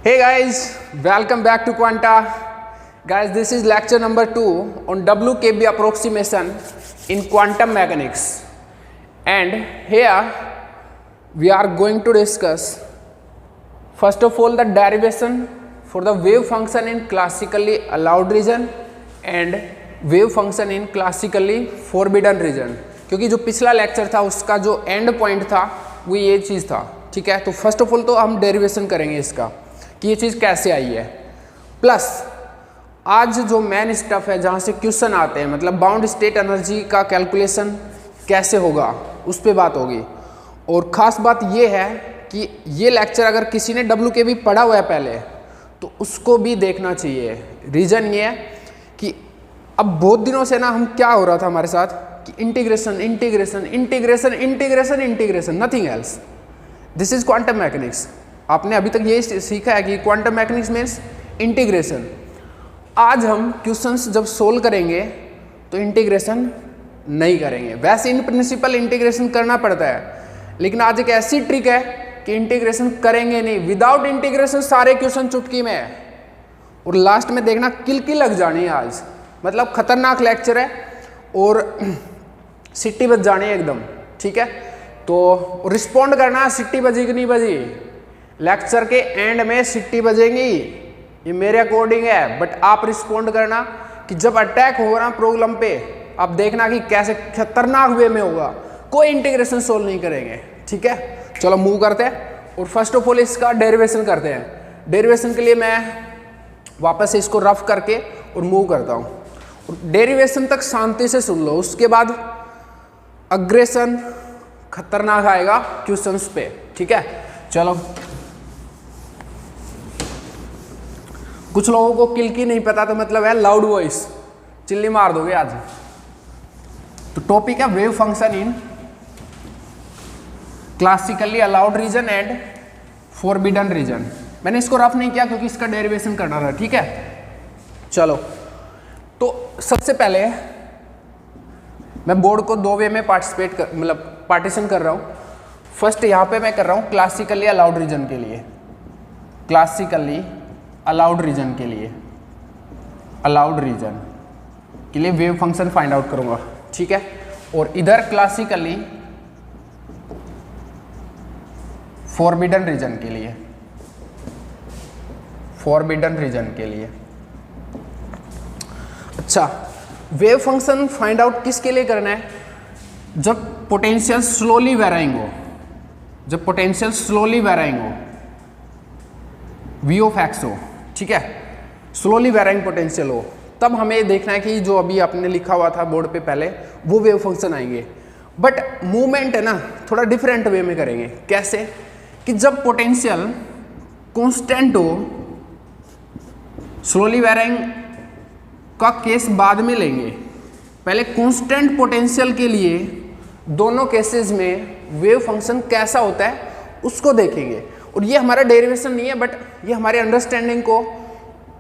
Hey guys, welcome back to Quanta. Guys, this is lecture number 2 on WKB approximation in quantum mechanics. And here we are going to discuss first of all the derivation for the wave function in classically allowed region and wave function in classically forbidden region. क्योंकि जो पिछला lecture था उसका जो and point था वो ये चीज़ था, ठीक है। तो फर्स्ट ऑफ ऑल तो हम डेरिवेशन करेंगे इसका कि ये चीज़ कैसे आई है, प्लस आज जो मेन स्टफ है जहाँ से क्वेश्चन आते हैं, मतलब बाउंड स्टेट एनर्जी का कैलकुलेशन कैसे होगा उस पर बात होगी। और ख़ास बात ये है कि ये लेक्चर अगर किसी ने WKB पढ़ा हुआ है पहले तो उसको भी देखना चाहिए। रीज़न ये है कि अब बहुत दिनों से ना हम क्या हो रहा था हमारे साथ कि integration integration integration integration integration, nothing else. This is quantum mechanics. आपने अभी तक ये सीखा है कि क्वांटम मैकेनिक्स मीन्स इंटीग्रेशन। आज हम क्वेश्चंस जब सोल्व करेंगे तो इंटीग्रेशन नहीं करेंगे। वैसे इन प्रिंसिपल इंटीग्रेशन करना पड़ता है, लेकिन आज एक ऐसी ट्रिक है कि इंटीग्रेशन करेंगे नहीं। विदाउट इंटीग्रेशन सारे क्वेश्चन चुटकी में है और लास्ट में देखना किल की लग जानी है। आज मतलब खतरनाक लेक्चर है और सिट्टी बज जानी है एकदम, ठीक है। तो रिस्पॉन्ड करना, सिट्टी बजी कि नहीं बजी। लेक्चर के एंड में सिट्टी बजेंगी, ये मेरे अकॉर्डिंग है, बट आप रिस्पॉन्ड करना कि जब अटैक होगा ना प्रॉब्लम पे, आप देखना कि कैसे खतरनाक वे में होगा। कोई इंटीग्रेशन सोल्व नहीं करेंगे, ठीक है। चलो मूव करते हैं और फर्स्ट ऑफ ऑल इसका डेरिवेशन करते हैं। डेरिवेशन के लिए मैं वापस से इसको रफ करके और मूव करता हूँ। डेरिवेशन तक शांति से सुन लो, उसके बाद अग्रेशन खतरनाक आएगा क्वेश्चंस पे, ठीक है। चलो, कुछ लोगों को किल की नहीं पता तो मतलब है लाउड वॉइस, चिल्ली मार दोगे आज। तो टॉपिक है wave function in classically allowed region and forbidden region. मैंने इसको रफ नहीं किया क्योंकि इसका डेरिवेशन करना था, ठीक है। चलो, तो सबसे पहले मैं बोर्ड को दो वे में मतलब पार्टीशन कर रहा हूँ। फर्स्ट यहाँ पे मैं कर रहा हूँ क्लासिकली अलाउड रीजन के लिए, क्लासिकली अलाउड रीजन के लिए, अलाउड रीजन के लिए वेव फंक्शन फाइंड आउट करूँगा, ठीक है। और इधर क्लासिकली फॉरबिडन रीजन के लिए, फॉरबिडन रीजन के लिए। अच्छा, वेव फंक्शन फाइंड आउट किसके लिए करना है? जब पोटेंशियल स्लोली वेराइंग हो, जब पोटेंशियल स्लोली वेराइंग हो, V ऑफ एक्स हो, ठीक है, स्लोली वेराइंग पोटेंशियल हो, तब हमें देखना है कि जो अभी आपने लिखा हुआ था बोर्ड पे पहले वो वेव फंक्शन आएंगे। बट मूवमेंट है ना थोड़ा डिफरेंट वे में करेंगे। कैसे? कि जब पोटेंशियल कांस्टेंट हो, स्लोली वेराइंग का केस बाद में लेंगे, पहले कांस्टेंट पोटेंशियल के लिए दोनों केसेस में वेव फंक्शन कैसा होता है उसको देखेंगे। और ये हमारा डेरिवेशन नहीं है, बट ये हमारे अंडरस्टैंडिंग को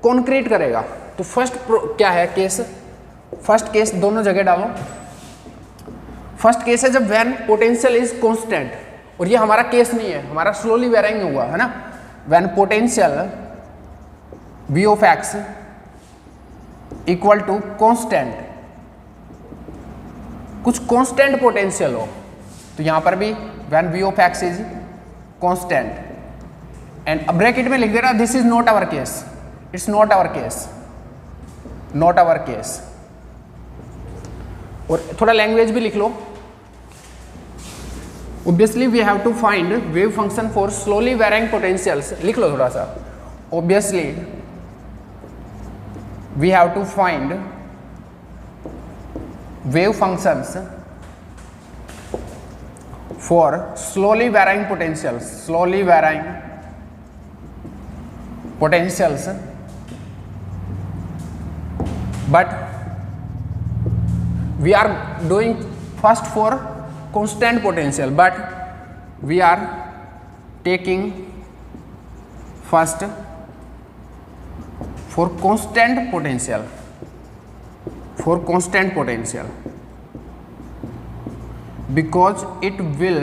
कॉन्क्रीट करेगा। तो फर्स्ट क्या है केस? फर्स्ट केस दोनों जगह डालो। फर्स्ट केस है जब व्हेन पोटेंशियल इज कांस्टेंट, और ये हमारा केस नहीं है, हमारा स्लोली वेराइंग हुआ है ना। When potential V of x equal to constant, कुछ कांस्टेंट पोटेंशियल हो, तो यहां पर भी when V of x is constant and bracket में लिख दे रहा this is not our case, it's not our case, not our case. और थोड़ा लैंग्वेज भी लिख लो। Obviously we have to find wave function for slowly varying potentials. लिख लो थोड़ा सा। Obviously we have to find wave functions for slowly varying potentials, slowly varying potentials, but we are doing first for constant potential, but we are taking first for constant potential, for constant potential, because it will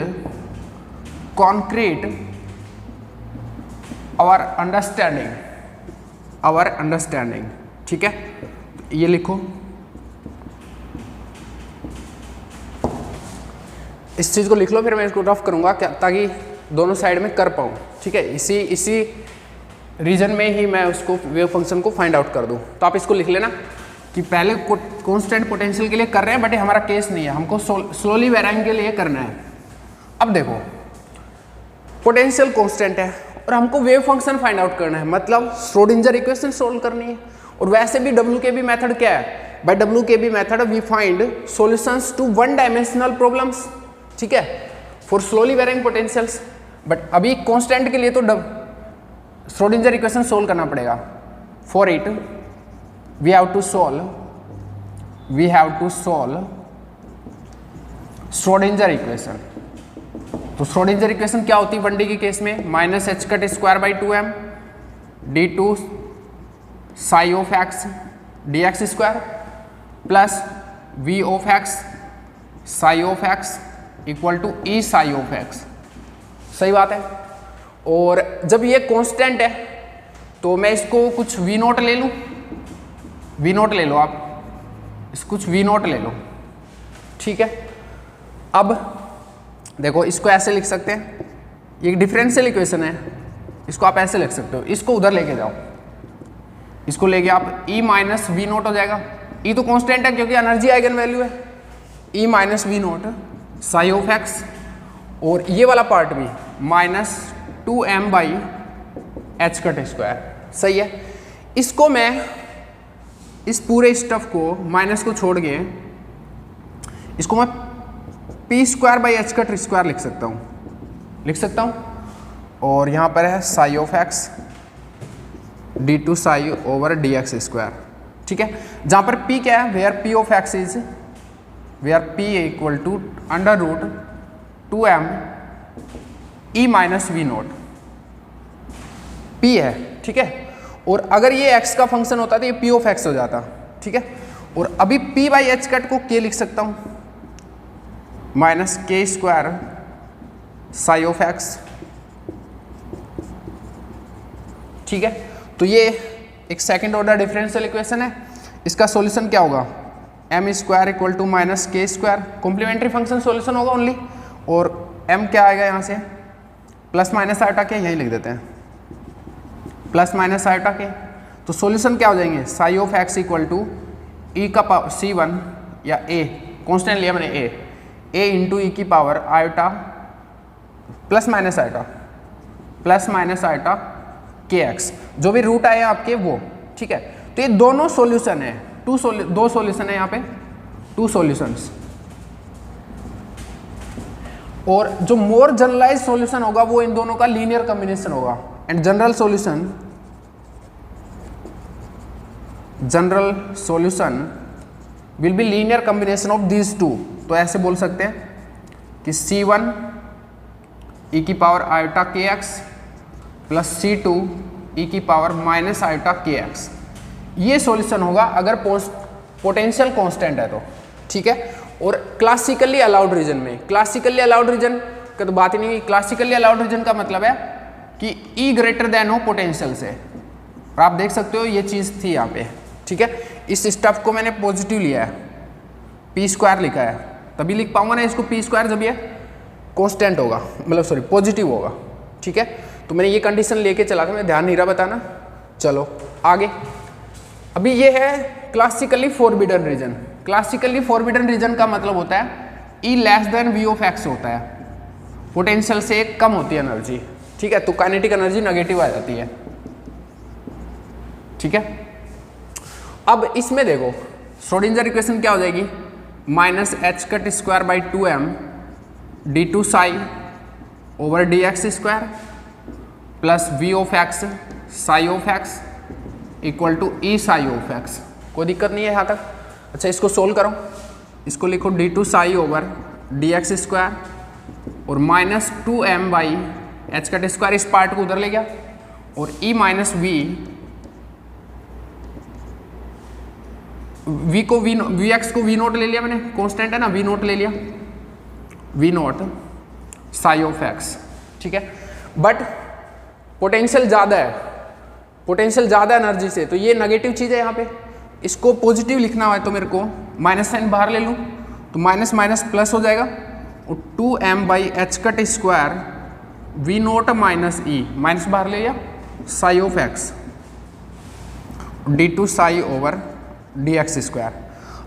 concrete our understanding, ठीक है, ये लिखो, इस चीज़ को लिख लो, फिर मैं इसको रफ करूँगा क्या, ताकि दोनों साइड में कर पाऊँ, ठीक है। इसी रीजन में ही मैं उसको वेव फंक्शन को फाइंड आउट कर दूँ। तो आप इसको लिख लेना कि पहले कांस्टेंट पोटेंशियल के लिए कर रहे हैं, बट ये हमारा केस नहीं है, हमको स्लोली वेराइंग के लिए करना है। अब देखो पोटेंशियल कांस्टेंट है और हमको वेव फंक्शन फाइंड आउट करना है, मतलब श्रोडिंजर इक्वेशन सोल्व करनी है। और वैसे भी WKB मेथड क्या है, by WKB method we find solutions to one dimensional problems, ठीक है, for slowly varying potentials. But अभी कांस्टेंट के लिए तो श्रोडिंजर इक्वेशन सोल्व करना पड़ेगा। For it we have to solve Schrodinger equation. तो श्रोडिंजर इक्वेशन क्या होती है 1D के केस में, minus h cut square by 2m d2 psi of x dx square plus v of x psi of x equal to e psi of x। सही बात है। और जब ये कांस्टेंट है तो मैं इसको कुछ v नोट ले लूँ, v नोट ले लो आप, कुछ v नोट ले लो, ठीक है। अब देखो इसको ऐसे लिख सकते हैं, ये डिफरेंशियल इक्वेशन है, इसको आप ऐसे लिख सकते हो, इसको उधर लेके जाओ, इसको लेके आप e माइनस वी नोट हो जाएगा। e तो कांस्टेंट है क्योंकि एनर्जी आइगन वैल्यू है, e minus v naught psi of x, और ये वाला पार्ट भी minus 2m by h cut square. सही है। इसको मैं इस पूरे स्टफ को माइनस को छोड़ के इसको मैं p square by h cut square लिख सकता हूँ, और यहाँ पर है psi of x d2 psi over dx square, ठीक है। जहाँ पर p क्या है, where p of x is where p equal to under root 2m e minus v naught, p है, ठीक है। और अगर ये x का फंक्शन होता तो ये p ऑफ x हो जाता, ठीक है। और अभी p बाई एच कट को k लिख सकता हूँ, minus k square psi of x, ठीक है। तो ये एक सेकंड ऑर्डर डिफरेंशियल इक्वेशन है। इसका सॉल्यूशन क्या होगा, m square equal to minus k square, complementary function solution होगा ओनली। और m क्या आएगा यहाँ से, प्लस माइनस आयोटा के, यही लिख देते हैं, प्लस माइनस आयोटा के। तो सॉल्यूशन क्या हो जाएंगे, psi of x equal to e का पावर c1 या a, कॉन्स्टेंट लिया मैंने a इंटू ई की power iota plus minus iota के एक्स, जो भी रूट आए आपके वो, ठीक है। तो ये दोनों सॉल्यूशन है, दो सॉल्यूशन है यहाँ पे, 2 सॉल्यूशंस। और जो मोर जनरलाइज सॉल्यूशन होगा वो इन दोनों का लीनियर कॉम्बिनेशन होगा। And general solution will be linear combination of these two. तो ऐसे बोल सकते हैं कि c1 ई की पावर आयोटा के एक्स प्लस c2 ई की पावर माइनस आयोटा के एक्स, ये सॉल्यूशन होगा अगर पोटेंशियल कांस्टेंट है तो, ठीक है। और क्लासिकली अलाउड रीजन में, क्लासिकली अलाउड रीजन का तो बात ही नहीं, क्लासिकली अलाउड रीजन का मतलब है कि E ग्रेटर देन हो पोटेंशियल से। और आप देख सकते हो ये चीज़ थी यहाँ पे, ठीक है। इस स्टफ को मैंने पॉजिटिव लिया है, पी स्क्वायर लिखा है, तभी लिख पाऊंगा ना इसको पी स्क्वायर जब ये कांस्टेंट होगा, मतलब सॉरी पॉजिटिव होगा, ठीक है। तो मैंने ये कंडीशन लेके चला था, मैं ध्यान नहीं रहा बताना। चलो आगे, अभी ये है classically forbidden region. Classically forbidden region का मतलब होता है E less than v of x होता है, पोटेंशियल से कम होती है एनर्जी, ठीक है। तो काइनेटिक एनर्जी नेगेटिव आ जाती है, ठीक है। अब इसमें देखो श्रोडिंजर इक्वेशन क्या हो जाएगी, minus h cut square by 2m d2 psi over dx square plus v of x psi of x equal to e psi of x. कोई दिक्कत नहीं है यहाँ तक। अच्छा इसको सोल्व करो, इसको लिखो d2 psi over dx square और minus 2m by h cut square, इस पार्ट को उधर ले गया, और e माइनस v को वी एक्स को वी नोट ले लिया मैंने, कांस्टेंट है ना, वी नोट ले लिया, v naught psi of x, ठीक है। बट पोटेंशियल ज़्यादा है, पोटेंशियल ज़्यादा एनर्जी से, तो ये नेगेटिव चीज़ है यहाँ पे। इसको पॉजिटिव लिखना है तो मेरे को माइनस साइन बाहर ले लूँ, तो माइनस माइनस प्लस हो जाएगा, और 2m/h² v नोट माइनस ई, माइनस बाहर ले लिया, Sai of x d2 psi over dx²।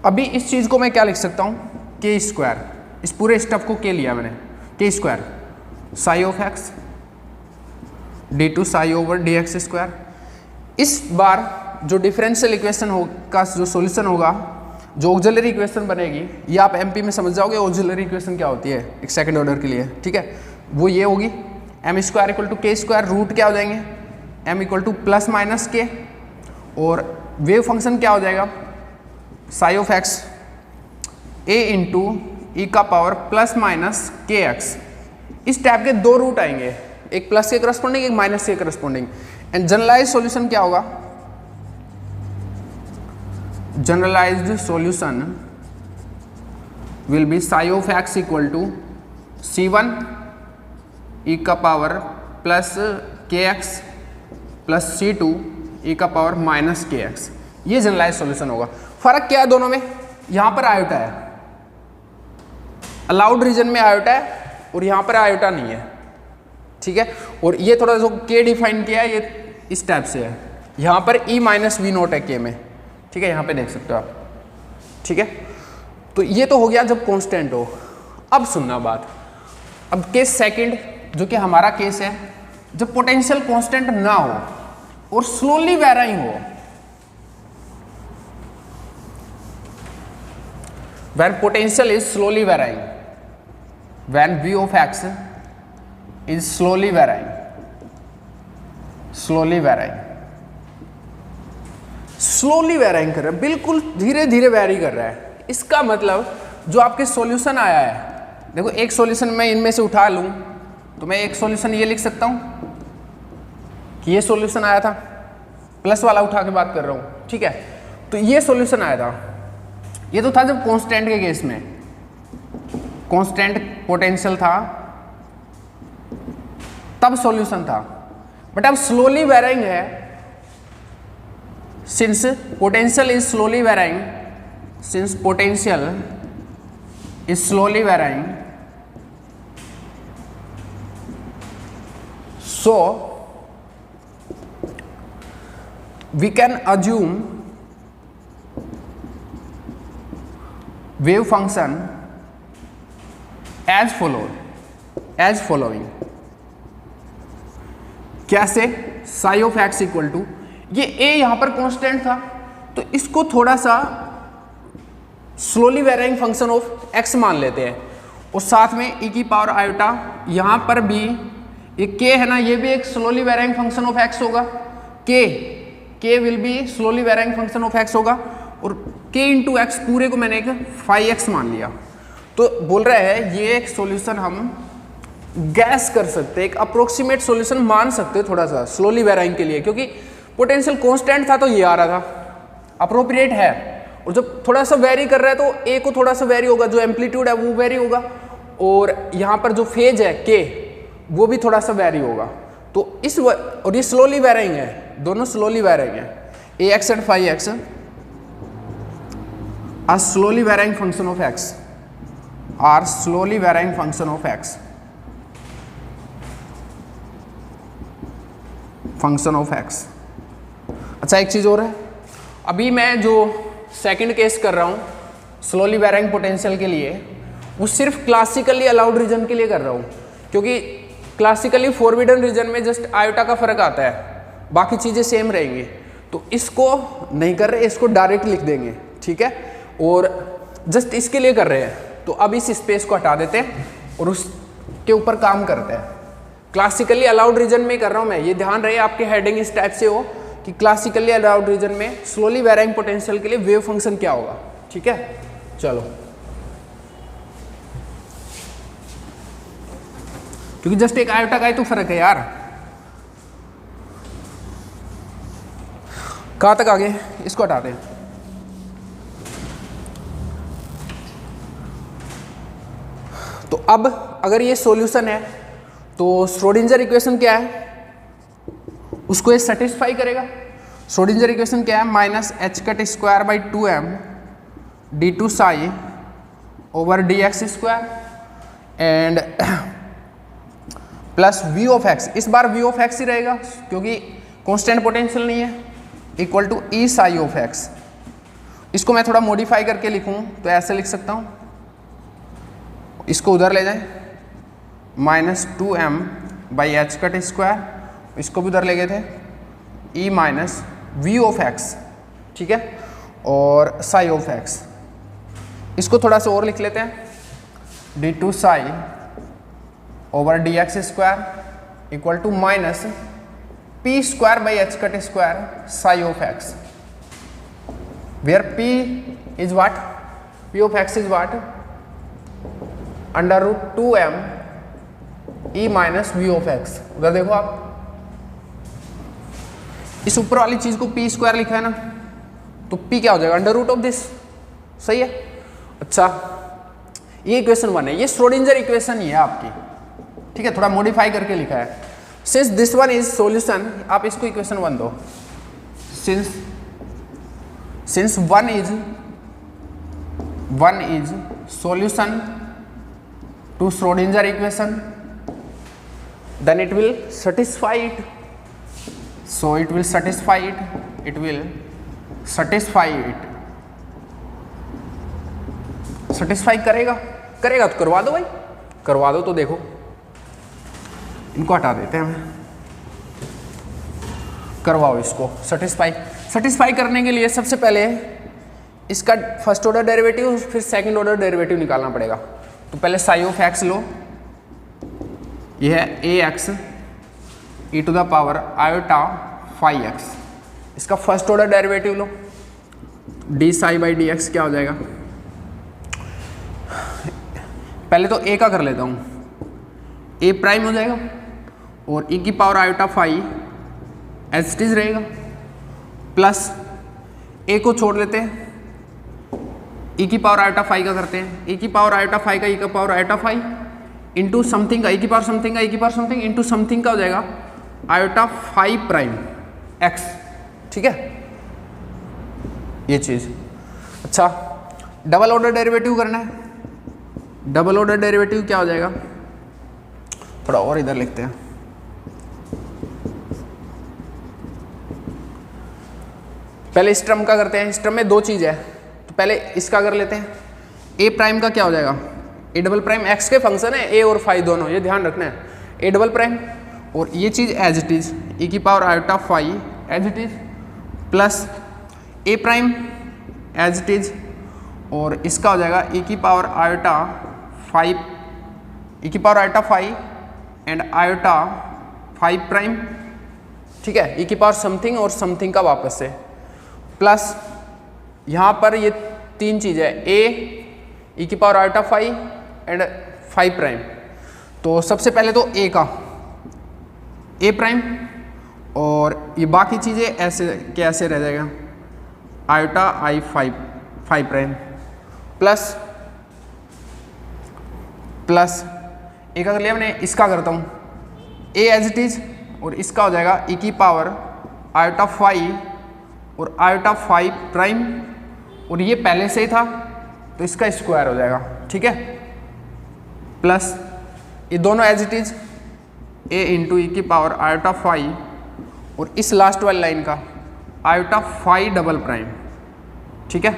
अभी इस चीज़ को मैं क्या लिख सकता हूँ, k², इस पूरे स्टफ को k लिया मैंने, k² Sai of x d2 psi over dx²। इस बार जो डिफरेंशियल इक्वेशन का जो सॉल्यूशन होगा, जो ऑक्सिलरी इक्वेशन बनेगी, ये आप एमपी में समझ जाओगे ऑक्सिलरी इक्वेशन क्या होती है एक सेकंड ऑर्डर के लिए, ठीक है। वो ये होगी m² = k², रूट क्या हो जाएंगे, m = प्लस माइनस के, और वेव फंक्शन क्या हो जाएगा, psi of x a × e⁻ plus minus kx। इस टाइप के दो रूट आएंगे, एक प्लस के करस्पॉन्डिंग, एक माइनस के करस्पॉन्डिंग। एंड जनरलाइज सॉल्यूशन क्या होगा, generalised solution will be psi of x = c1 e⁻ plus kx plus c2 e⁻ kx। ये जनरलाइज सॉल्यूशन होगा। फर्क क्या है दोनों में, यहाँ पर आयोटा है, अलाउड रीजन में आयोटा है, और यहाँ पर आयोटा नहीं है, ठीक है। और ये थोड़ा जो k डिफाइन किया है ये इस टाइप से है, यहाँ पर e-v0 है k में, ठीक है, यहाँ पे देख सकते हो आप, ठीक है। तो ये तो हो गया जब कांस्टेंट हो। अब सुनना बात, अब केस सेकंड जो कि हमारा केस है, जब पोटेंशियल कांस्टेंट ना हो और स्लोली वेराइंग हो, when potential is slowly varying, when v of x is slowly varying, slowly varying कर रहा है, बिल्कुल धीरे धीरे वैरी कर रहा है। इसका मतलब जो आपके सॉल्यूशन आया है, देखो एक सॉल्यूशन मैं इनमें से उठा लूं तो मैं एक सॉल्यूशन ये लिख सकता हूं कि ये सॉल्यूशन आया था, प्लस वाला उठा के बात कर रहा हूं, ठीक है। तो ये सॉल्यूशन आया था, ये तो था जब कांस्टेंट के केस में, कांस्टेंट पोटेंशियल था तब सॉल्यूशन था। बट अब स्लोली वेराइंग है, since potential is slowly varying, since potential is slowly varying, so we can assume wave function as following। कैसे, psi of x equal to, ये a यहां पर कांस्टेंट था तो इसको थोड़ा सा slowly varying function of x मान लेते हैं, और साथ में e⁻i, यहां पर भी ये k है ना, ये भी एक slowly varying function of x होगा, k will be slowly varying function of x होगा, और k × x पूरे को मैंने एक φx मान लिया। तो बोल रहा है ये एक सॉल्यूशन हम गैस कर सकते हैं, एक अप्रोक्सीमेट सॉल्यूशन मान सकते हैं थोड़ा सा स्लोली वेराइंग के लिए, क्योंकि पोटेंशियल कांस्टेंट था तो ये आ रहा था, अप्रोप्रिएट है। और जब थोड़ा सा वेरी कर रहा है तो a को थोड़ा सा वेरी होगा, जो एम्पलीट्यूड है वो वेरी होगा, और यहाँ पर जो फेज है k वो भी थोड़ा सा वेरी होगा। तो और ये स्लोली वेराइंग है, दोनों स्लोली वेराइंग है, ax and phi-x are slowly varying function of x, are slowly varying function of x, function of x। अच्छा एक चीज़ और है, अभी मैं जो सेकंड केस कर रहा हूँ स्लोली वेराइंग पोटेंशियल के लिए, वो सिर्फ क्लासिकली अलाउड रीजन के लिए कर रहा हूँ, क्योंकि क्लासिकली फॉरबिडन रीजन में जस्ट आयोटा का फर्क आता है, बाकी चीज़ें सेम रहेंगी। तो इसको नहीं कर रहे, इसको डायरेक्ट लिख देंगे, ठीक है, और जस्ट इसके लिए कर रहे हैं। तो अब इस स्पेस को हटा देते हैं और उसके ऊपर काम करते हैं। क्लासिकली अलाउड रीजन में कर रहा हूँ मैं, ये ध्यान रहे आपके हेडिंग इस टाइप से हो कि क्लासिकली अलाउड रीजन में स्लोली वेराइंग पोटेंशियल के लिए वेव फंक्शन क्या होगा, ठीक है। चलो, क्योंकि जस्ट एक आयोटा का ही तो फर्क है यार। कहाँ तक आगे, इसको हटाते हैं। तो अब अगर ये सॉल्यूशन है तो श्रोडिंजर इक्वेशन क्या है, उसको ये सेटिस्फाई करेगा। श्रोडिंगर इक्वेशन क्या है, minus h cut square by 2m d2 psi over d x square and plus v of x, इस बार वी ऑफ एक्स ही रहेगा क्योंकि कांस्टेंट पोटेंशियल नहीं है, equal to e psi of x. इसको मैं थोड़ा मॉडिफाई करके लिखूं तो ऐसे लिख सकता हूं, इसको उधर ले जाएं, minus 2m by h cut square, इसको भी उधर ले गए थे, E minus v of x, ठीक है, और साई ऑफ एक्स। इसको थोड़ा सा और लिख लेते हैं, d2 psi over d x square equal to minus p square by h cut square psi of x, where p is what, p of x is what, under root 2m e minus v of x. उधर देखो आप, इस ऊपर वाली चीज को p square लिखा है ना, तो p क्या हो जाएगा, अंडर रूट ऑफ दिस, सही है। अच्छा, ये इक्वेशन 1 है, ये श्रोडिंगर इक्वेशन ही है आपकी, ठीक है, थोड़ा मॉडिफाई करके लिखा है। Since this one is solution, आप इसको इक्वेशन 1 दो, since one is solution to Schrodinger equation, then it will satisfy it. So it will satisfy it. It will satisfy it. Satisfy करेगा, करेगा तो करवा दो भाई, करवा दो। तो देखो, इनको हटा देते हैं, करवाओ इसको सेटिस्फाई। सेटिस्फाई करने के लिए सबसे पहले इसका फर्स्ट ऑर्डर डेरिवेटिव फिर सेकंड ऑर्डर डेरिवेटिव निकालना पड़ेगा। तो पहले साई ऑफ एक्स लो, यह है a x e to the power iota phi x, इसका फर्स्ट ऑर्डर डेरिवेटिव लो, d psi by d x क्या हो जाएगा। पहले तो ए का कर लेता हूँ, ए प्राइम हो जाएगा और ई की power iota phi as it is रहेगा, प्लस ए को छोड़ लेते हैं, ई की पावर आयोटा फाई का करते हैं, ई की पावर आयोटा फाई का ई का power iota phi into something का ई की पावर समथिंग का ई की पावर समथिंग इंटू समथिंग का हो जाएगा आयोटा फाई प्राइम एक्स, ठीक है, ये चीज। अच्छा, डबल ऑर्डर डेरिवेटिव करना है, डबल ऑर्डर डेरिवेटिव क्या हो जाएगा, थोड़ा और इधर लिखते हैं, पहले इस टर्म का करते हैं। इस टर्म में दो चीज है, तो पहले इसका कर लेते हैं। ए प्राइम का क्या हो जाएगा, ए डबल प्राइम एक्स के फंक्शन है ए और फाई दोनों, ये ध्यान रखना है, ए डबल प्राइम और ये चीज एज इट इज ई की power iota phi as it is, plus a prime as it is और इसका हो जाएगा ई की पावर आयोटा फाई, ई की power iota phi and iota phi prime, ठीक है, ई की पावर समथिंग और समथिंग का वापस से, प्लस यहाँ पर ये तीन चीज़ है, ए ई की power iota phi and phi prime. तो सबसे पहले तो ए का ए प्राइम और ये बाकी चीज़ें ऐसे कैसे रह जाएगा, आयोटा आई फाई प्राइम प्लस ए का कर लिया मैंने, इसका करता हूँ ए एज इट इज और इसका हो जाएगा ई की पावर आयोटा फाई और आयोटा फाई प्राइम और ये पहले से ही था तो इसका स्क्वायर हो जाएगा, ठीक है, प्लस ये दोनों as it is a into e की पावर आयोटा फाई और इस लास्ट वाली लाइन का आयोटा फाई डबल प्राइम, ठीक है।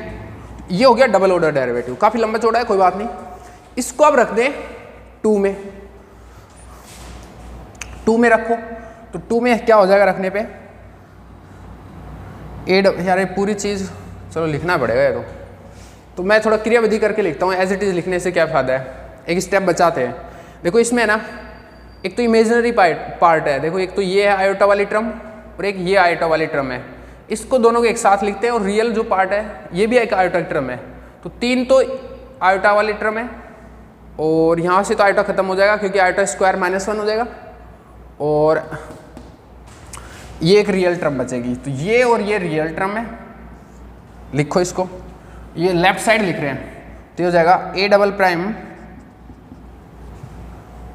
ये हो गया डबल ऑर्डर डेरिवेटिव, काफ़ी लंबा चौड़ा है, कोई बात नहीं। इसको अब रख दें 2 में, 2 में रखो तो 2 में क्या हो जाएगा रखने पे, यार पूरी चीज़ चलो लिखना पड़ेगा ये तो मैं थोड़ा क्रियाविधि करके लिखता हूँ, एज इट इज़ लिखने से क्या फ़ायदा है, एक स्टेप बचाते हैं। देखो इसमें ना एक तो इमेजिनरी पार्ट है, देखो एक तो ये है आयोटा वाली टर्म और एक ये आयोटा वाली टर्म है, इसको दोनों को एक साथ लिखते हैं और रियल जो पार्ट है ये भी एक आयोटा टर्म है, तो 3 तो आयोटा वाली टर्म है और यहाँ से तो आयोटा खत्म हो जाएगा क्योंकि आयोटा स्क्वायर -1 हो जाएगा और ये एक रियल टर्म बचेगी, तो ये और ये रियल टर्म है, लिखो इसको, ये लेफ्ट साइड लिख रहे हैं तो ये हो जाएगा ए डबल प्राइम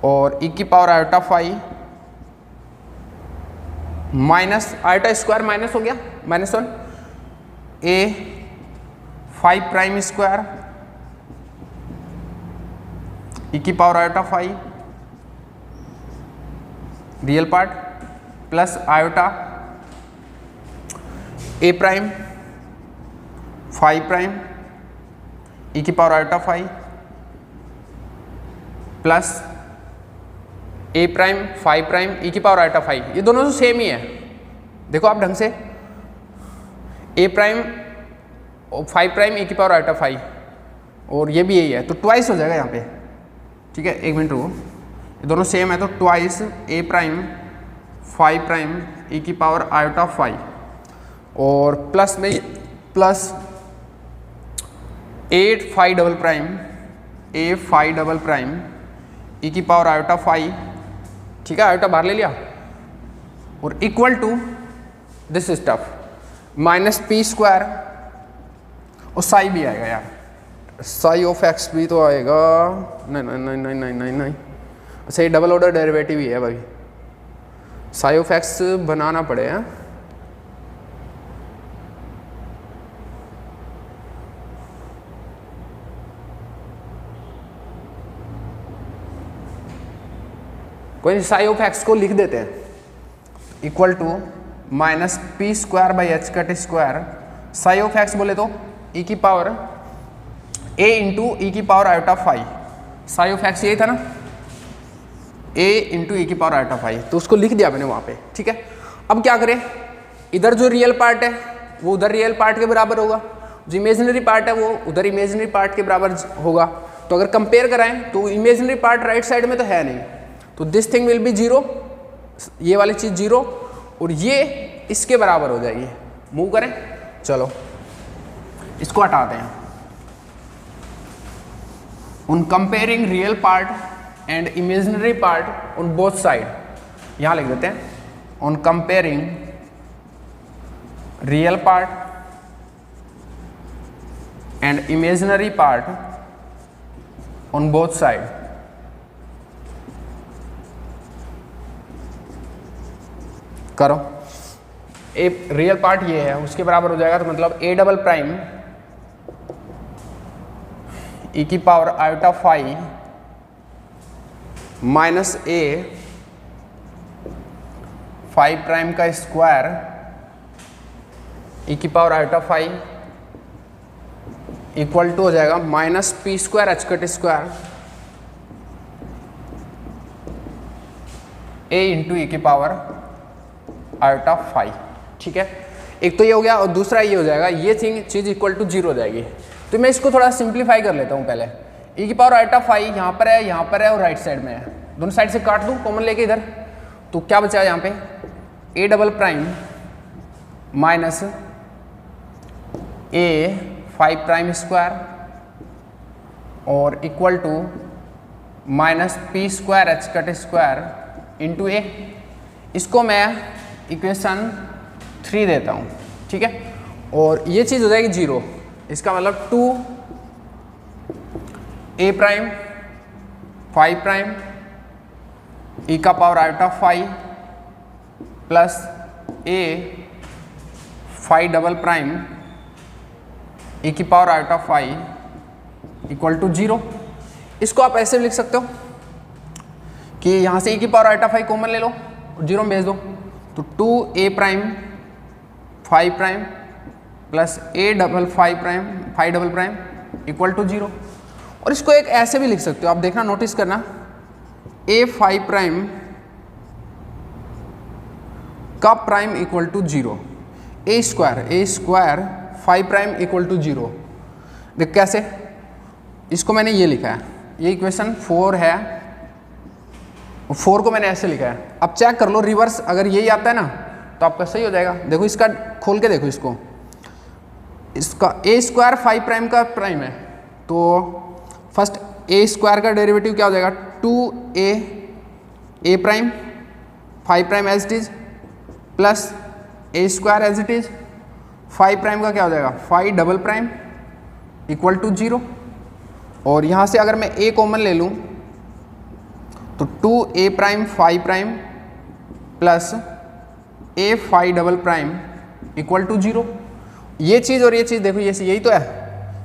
और ई की power iota phi minus iota square minus हो गया -1 ए 5 प्राइम स्क्वायर ई की power iota 5 real part plus iota a prime 5 prime e की power iota 5 plus a prime 5 prime e की power iota 5। ये दोनों तो same ही है, देखो आप ढंग से, ए प्राइम 5 प्राइम ई की पावर आयोटा 5 और ये भी यही है, तो ट्वाइस हो जाएगा यहाँ पे। ठीक है, एक मिनट रुको, ये दोनों सेम है तो ट्वाइस ए प्राइम 5 प्राइम ई की पावर आयोटा 5 और प्लस में प्लस 8 5 डबल प्राइम ए 5 डबल प्राइम ई की पावर आयोटा 5। ठीक है, आयोटा बाहर ले लिया और equal to this stuff minus p square और साई भी आएगा यार, साई ऑफ एक्स भी तो आएगा, नहीं नहीं नहीं नहीं नहीं नहीं नहीं, अच्छा ये डबल ऑर्डर डेरिवेटिव ही है भाई, साई ऑफ एक्स बनाना पड़ेगा। कोई साई ऑफ एक्स को लिख देते हैं equal to minus p square by h cut square, psi of x बोले तो ई की पावर ए इंटू ई की power iota 5, psi of x यही था ना, ए इंटू ई की पावर आयोटा 5, तो उसको लिख दिया मैंने वहाँ पे। ठीक है, अब क्या करें, इधर जो रियल पार्ट है वो उधर रियल पार्ट के बराबर होगा, जो इमेजिनरी पार्ट है वो उधर इमेजिनरी पार्ट के बराबर होगा। तो अगर कंपेयर कराएं तो इमेजिनरी पार्ट राइट साइड में तो है नहीं, तो दिस थिंग विल बी 0, ये वाली चीज़ 0 और ये इसके बराबर हो जाएगी। मूव करें, चलो इसको हटाते हैं। उन comparing real part and imaginary part on both side, यहां लिख देते हैं on comparing real part and imaginary part on both side. करो, ए रियल पार्ट ये है उसके बराबर हो जाएगा, तो मतलब ए डबल प्राइम ई की power iota 5 minus a 5 prime का स्क्वायर ई की पावर आयोटा 5 इक्वल टू हो जाएगा minus p square h cut square a into e की पावर आयोटा 5। ठीक है, एक तो ये हो गया और दूसरा ये हो जाएगा, ये चीज इक्वल टू 0 हो जाएगी। तो मैं इसको थोड़ा सिंप्लीफाई कर लेता हूँ पहले। ई की पावर आयोटा 5 यहाँ पर है और राइट साइड में है, दोनों साइड से काट दूँ कॉमन लेके इधर, तो क्या बचा यहाँ पे a double prime minus a 5 prime square और equal to minus p square h cut square into a. इसको मैं इक्वेशन 3 देता हूँ। ठीक है, और ये चीज़ हो जाएगी 0, इसका मतलब 2 ए प्राइम 5 प्राइम ई का पावर आयोटा 5 प्लस ए 5 डबल प्राइम ई की पावर आयोटा 5 इक्वल टू 0। इसको आप ऐसे भी लिख सकते हो कि यहाँ से ई की पावर आयोटा 5 कॉमन ले लो और 0 में भेज दो, तो 2 a prime 5 prime plus a double 5 double prime equal to 0। और इसको एक ऐसे भी लिख सकते हो, आप देखना नोटिस करना, ए 5 प्राइम का prime equal to 0, a square 5 prime equal to 0। देख कैसे, इसको मैंने ये लिखा है, ये इक्वेशन 4 है, 4 को मैंने ऐसे लिखा है। अब चेक कर लो रिवर्स, अगर यही आता है ना तो आपका सही हो जाएगा। देखो इसका खोल के देखो, इसका ए स्क्वायर 5 प्राइम का प्राइम है, तो फर्स्ट ए स्क्वायर का डेरिवेटिव क्या हो जाएगा 2 a prime 5 prime as it is plus a square as it is 5 prime का क्या हो जाएगा 5 डबल प्राइम इक्वल टू 0। और यहाँ से अगर मैं ए कॉमन ले लूँ तो 2 a prime 5 prime plus a phi double prime equal to 0। ये चीज़ और ये चीज़ देखो, ये यही तो है,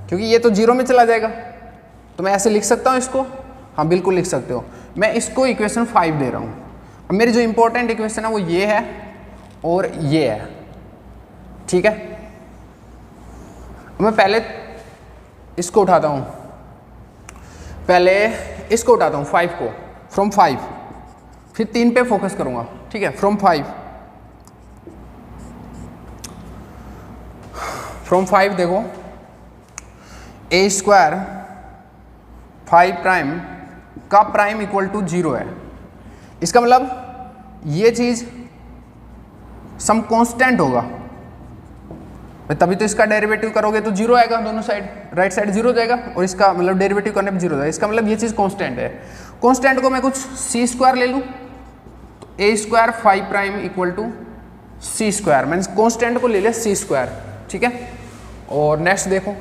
क्योंकि ये तो 0 में चला जाएगा। तो मैं ऐसे लिख सकता हूँ इसको, हाँ बिल्कुल लिख सकते हो। मैं इसको इक्वेशन 5 दे रहा हूँ। अब मेरी जो इंपॉर्टेंट इक्वेशन है वो ये है और ये है, ठीक है। मैं पहले इसको उठाता हूँ, पहले इसको उठाता हूँ 5 को, फ्रॉम 5, फिर 3 पे फोकस करूँगा, ठीक है। फ्रॉम 5 देखो, ए स्क्वायर 5 प्राइम का प्राइम इक्वल टू 0 है। इसका मतलब ये चीज़ सम कांस्टेंट होगा, तभी तो इसका डेरिवेटिव करोगे तो 0 आएगा, दोनों साइड, राइट साइड 0 जाएगा और इसका मतलब डेरिवेटिव करने पे 0 जाएगा। इसका मतलब ये चीज़ कांस्टेंट है। कांस्टेंट को मैं कुछ सी स्क्वायर ले लूँ, तो a square 5 prime equal to c square, मैंने कांस्टेंट को ले लिया सी स्क्वायर, ठीक है। और नेक्स्ट देखो,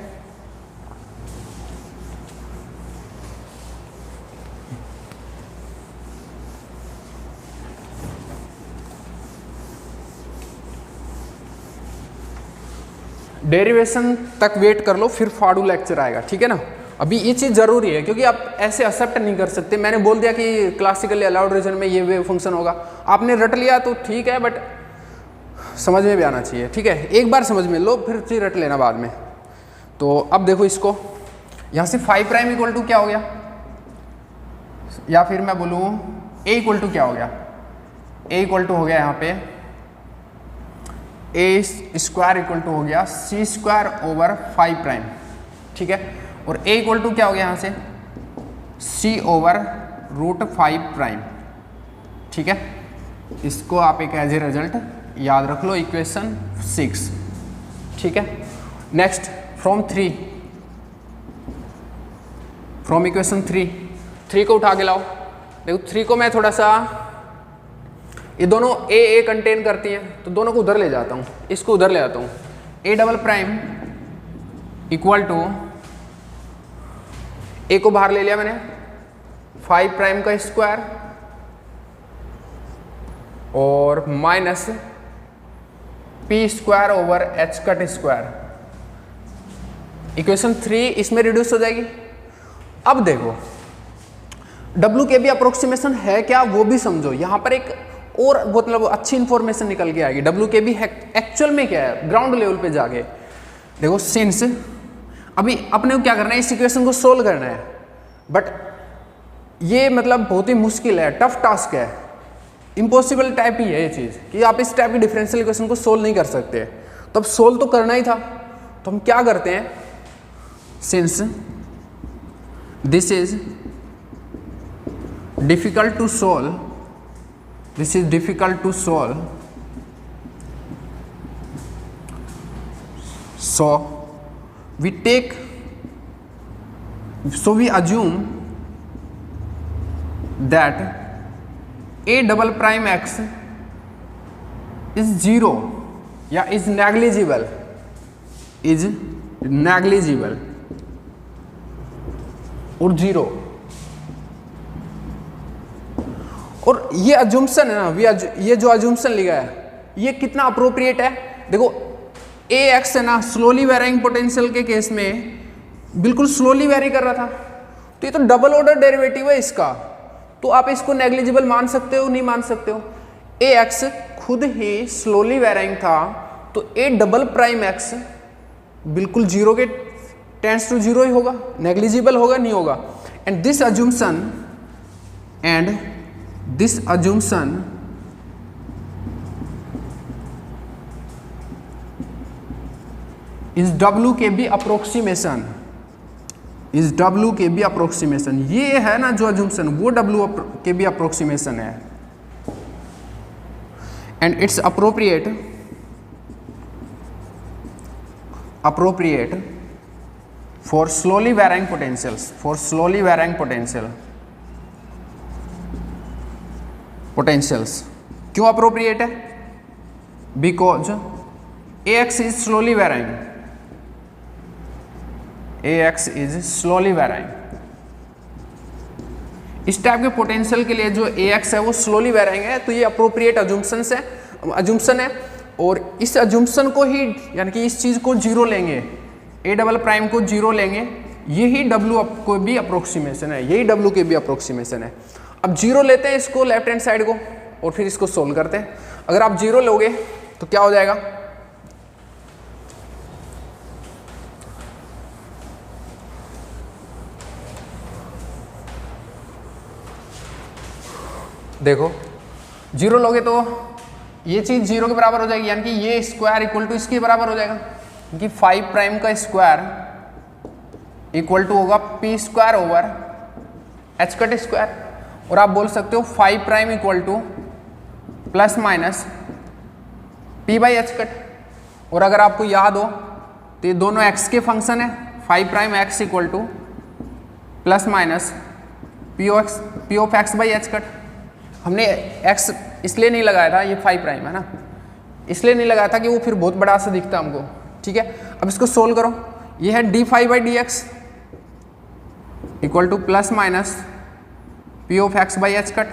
डेरिवेशन तक वेट कर लो, फिर फाड़ू लेक्चर आएगा, ठीक है ना। अभी ये चीज़ ज़रूरी है, क्योंकि आप ऐसे एक्सेप्ट नहीं कर सकते। मैंने बोल दिया कि क्लासिकली अलाउड रीजन में ये वेव फंक्शन होगा, आपने रट लिया तो ठीक है, बट समझ में भी आना चाहिए, ठीक है। एक बार समझ में लो, फिर रट लेना बाद में। तो अब देखो इसको, यहाँ से 5 प्राइम इक्वल टू क्या हो गया, या फिर मैं बोलूँ ए इक्वल टू क्या हो गया, ए इक्वल टू हो गया यहाँ पे ए स्क्वायर इक्वल टू हो गया सी स्क्वायर ओवर 5 प्राइम, ठीक है। और ए इक्वल टू क्या हो गया यहाँ से, सी ओवर रूट 5 प्राइम, ठीक है। इसको आप एक एज ए रिजल्ट याद रख लो, इक्वेशन 6, ठीक है। नेक्स्ट फ्रॉम इक्वेशन 3 को उठा के लाओ। देखो 3 को मैं थोड़ा सा, ये दोनों ए कंटेन करती हैं, तो दोनों को उधर ले जाता हूँ, इसको उधर ले आता हूँ। A double prime equal to, a को बाहर ले लिया मैंने, 5 प्राइम का स्क्वायर और minus p square over H cut square. Equation 3 इसमें रिड्यूस हो जाएगी। अब देखो डब्ल्यू के बी अप्रोक्सीमेशन है क्या, वो भी समझो। यहां पर एक और मतलब अच्छी इंफॉर्मेशन निकल के आएगी। डब्ल्यू के बी एक्चुअल में क्या है, ग्राउंड लेवल पे जाके देखो। सिंस अभी अपने को क्या करना है, इस इक्वेशन को सोल्व करना है, बट ये मतलब बहुत ही मुश्किल है, टफ टास्क है, इम्पॉसिबल टाइप ही है ये चीज़ कि आप इस टाइप की डिफरेंशियल इक्वेशन को सोल्व नहीं कर सकते। तो अब सोल्व तो करना ही था, तो हम क्या करते हैं, since this is difficult to solve, this is difficult to solve, so we assume that a double prime x is 0 या is negligible और 0। और ये अजम्पशन है ना, ये जो अजम्पशन लिखा है ये कितना अप्रोप्रिएट है। देखो ए एक्स है ना, स्लोली वेरिंग पोटेंशियल के केस में बिल्कुल स्लोली वेरी कर रहा था, तो ये तो डबल ऑर्डर डेरिवेटिव है इसका, तो आप इसको नेग्लिजिबल मान सकते हो, नहीं मान सकते हो। ए एक्स खुद ही स्लोली वेरिंग था, तो ए डबल प्राइम एक्स बिल्कुल 0 के टेंड्स टू 0 ही होगा, नेग्लिजिबल होगा नहीं होगा। And this assumption is WKB approximation, ये है ना जो assumption, वो WKB approximation है। and it's appropriate for slowly varying potentials, क्यों अप्रोप्रिएट है, because AX is slowly varying, इस टाइप के पोटेंशियल के लिए जो AX है वो स्लोली वेराइंग है, तो ये अप्रोप्रिएट अजम्पशंस है। अजम्पशन है, और इस अजम्पशन को ही यानी कि इस चीज़ को जीरो लेंगे, ए डबल प्राइम को जीरो लेंगे, यही डब्ल्यू को भी अप्रोक्सीमेशन है, यही डब्ल्यू के भी अप्रोक्सीमेशन है। अब जीरो लेते हैं इसको लेफ्ट हैंड साइड को और फिर इसको सोल्व करते हैं। अगर आप जीरो लोगे तो क्या हो जाएगा, देखो जीरो लोगे तो ये चीज जीरो के बराबर हो जाएगी, यानी कि ये स्क्वायर इक्वल टू इसके बराबर हो जाएगा, क्योंकि 5 प्राइम का स्क्वायर इक्वल टू होगा P square over H cut square. और आप बोल सकते हो 5 prime equal to plus minus p by h cut. और अगर आपको याद हो तो ये दोनों एक्स के फंक्शन है, 5 prime x equal to plus minus p of x by h cut. हमने x इसलिए नहीं लगाया था, ये 5 प्राइम है ना, इसलिए नहीं लगाया था कि वो फिर बहुत बड़ा सा दिखता हमको, ठीक है। अब इसको सोल्व करो, ये है d phi by d x equal to plus minus p of x by h cut.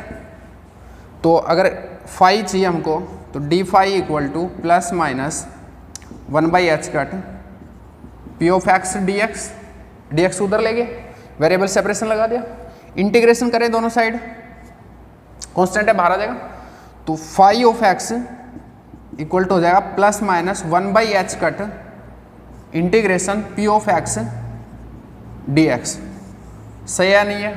तो अगर फाई चाहिए हमको तो d phi equal to plus minus 1 by h cut p of x d x उधर ले गए, वेरिएबल सेपरेशन लगा दिया, इंटीग्रेशन करें दोनों साइड, कांस्टेंट है बाहर आ जाएगा, तो phi of x equal to हो जाएगा plus minus 1 by h cut integration p of x d x. सही है नहीं है।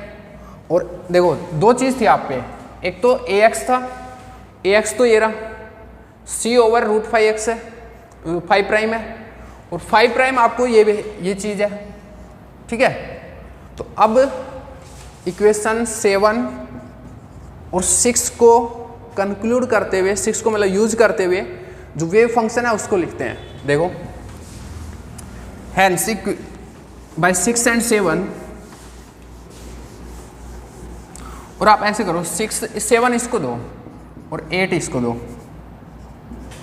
और देखो दो चीज़ थी आप पे, एक तो ए एक्स था, ए एक्स तो ये रहा, सी ओवर रूट 5 एक्स है, 5 प्राइम है, और 5 प्राइम आपको ये चीज़ है, ठीक है। तो अब इक्वेशन 7 और 6 को कंक्लूड करते हुए, 6 को मतलब यूज करते हुए जो वेव फंक्शन है उसको लिखते हैं। देखो हैंस बाय 6 एंड 7, और आप ऐसे करो 7 इसको दो और 8 इसको दो,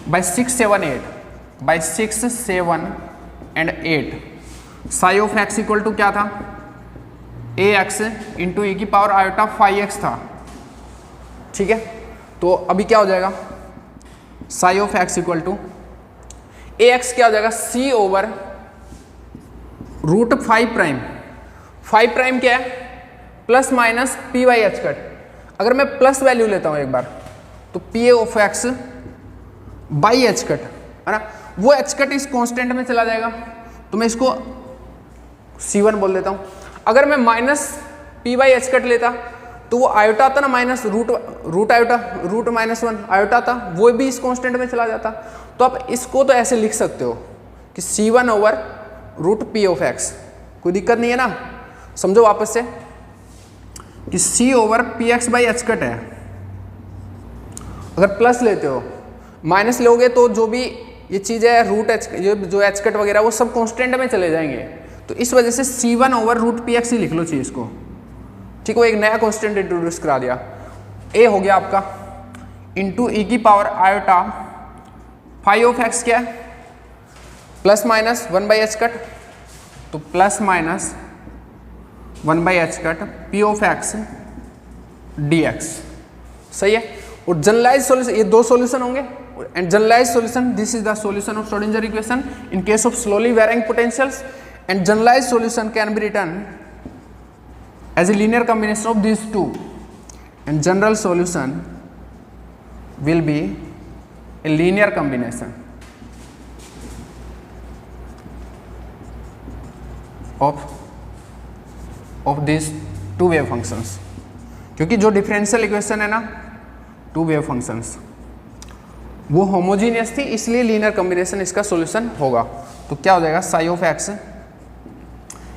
by 6 7 8, by 6 7 and 8 psi of x equal to क्या था, ए एक्स इंटू ई की पावर आयोटा 5x था, ठीक है। तो अभी क्या हो जाएगा, psi of x equal to a x क्या हो जाएगा, c over root 5 prime, 5 prime क्या है plus minus p by h cut. अगर मैं प्लस वैल्यू लेता हूं एक बार तो p of x by h cut है ना, वो एच कट इस कांस्टेंट में चला जाएगा, तो मैं इसको C1 बोल देता हूं। अगर मैं minus p by h cut लेता तो वो आयोटा आता ना, minus root iota, root minus 1 iota था, वो भी इस कांस्टेंट में चला जाता। तो आप इसको तो ऐसे लिख सकते हो कि C1 over root p of x, कोई दिक्कत नहीं है ना। समझो वापस से कि C over P x by h cut है, अगर प्लस लेते हो माइनस लोगे तो जो भी ये चीज़ है रूट एच, जो एच कट वगैरह वो सब कांस्टेंट में चले जाएंगे, तो इस वजह से C1 over root p x ही लिख लो चीज़ को, ठीक है। वो एक नया कांस्टेंट इंट्रोड्यूस करा दिया, ए हो गया आपका इंटू ई की पावर आयोटा 5 ऑफ एक्स क्या है plus minus 1 by h cut, तो plus minus 1 by h cut p of x d x, सही है। और जनरलाइज सॉल्यूशन, ये दो सॉल्यूशन होंगे, and generalise solution, this is the solution of Schrodinger equation in case of slowly varying potentials, and generalise solution can be written as a linear combination of these two, and general solution will be a linear combination of these two wave functions, क्योंकि जो differential equation है ना, to wave functions वो homogeneous थी, इसलिए linear combination इसका solution होगा। तो क्या हो जाएगा, psi of x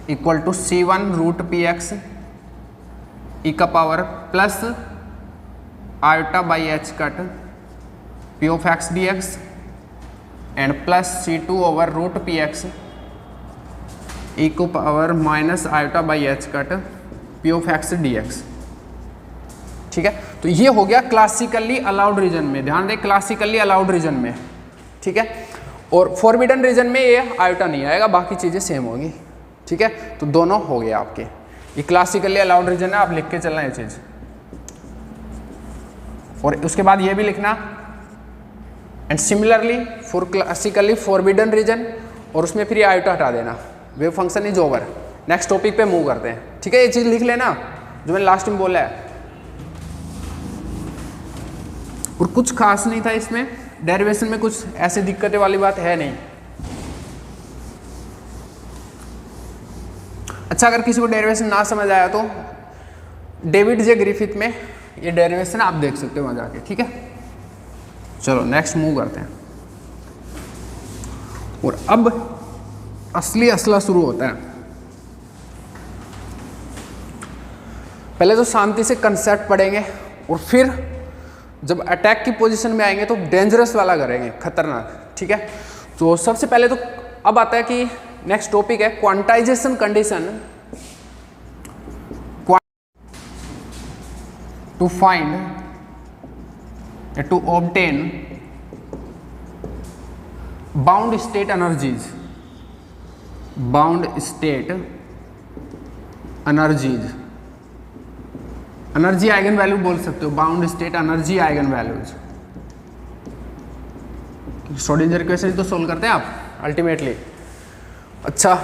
equal to C1 root p x e का power plus iota by h cut p of x d x and plus C2 over root p x e को power minus iota by h cut p of x d x, ठीक है। तो ये हो गया classically allowed reason में, ध्यान दें क्लासिकली अलाउड रीजन में, ठीक है। और फॉरबिडन रीजन में ये आयोटा नहीं आएगा, बाकी चीज़ें सेम होगी, ठीक है। तो दोनों हो गए आपके, ये क्लासिकली अलाउड रीजन है, आप लिख के चलना ये चीज़। और उसके बाद ये भी लिखना and similarly for classically forbidden region, और उसमें फिर ये आयोटा हटा देना, wave function is over. Next topic पे मूव करते हैं, ठीक है। ये चीज़ लिख लेना जो मैंने लास्ट में बोला है। और कुछ खास नहीं था इसमें, डेरिवेशन में कुछ ऐसी दिक्कतें वाली बात है नहीं। अच्छा, अगर किसी को डेरिवेशन ना समझ आया तो डेविड जे ग्रिफिथ में ये डेरिवेशन आप देख सकते हो वहां जाके, ठीक है। चलो नेक्स्ट मूव करते हैं। और अब असली असला शुरू होता है। पहले तो शांति से कंसेप्ट पढ़ेंगे और फिर जब अटैक की पोजीशन में आएंगे तो डेंजरस वाला करेंगे, खतरनाक, ठीक है। तो सबसे पहले तो अब आता है कि नेक्स्ट टॉपिक है quantization condition to find to obtain bound state energies, energy eigen value बोल सकते हो, bound state energy eigen values. Schrodinger equation तो सोल्व करते हैं आप अल्टीमेटली। अच्छा,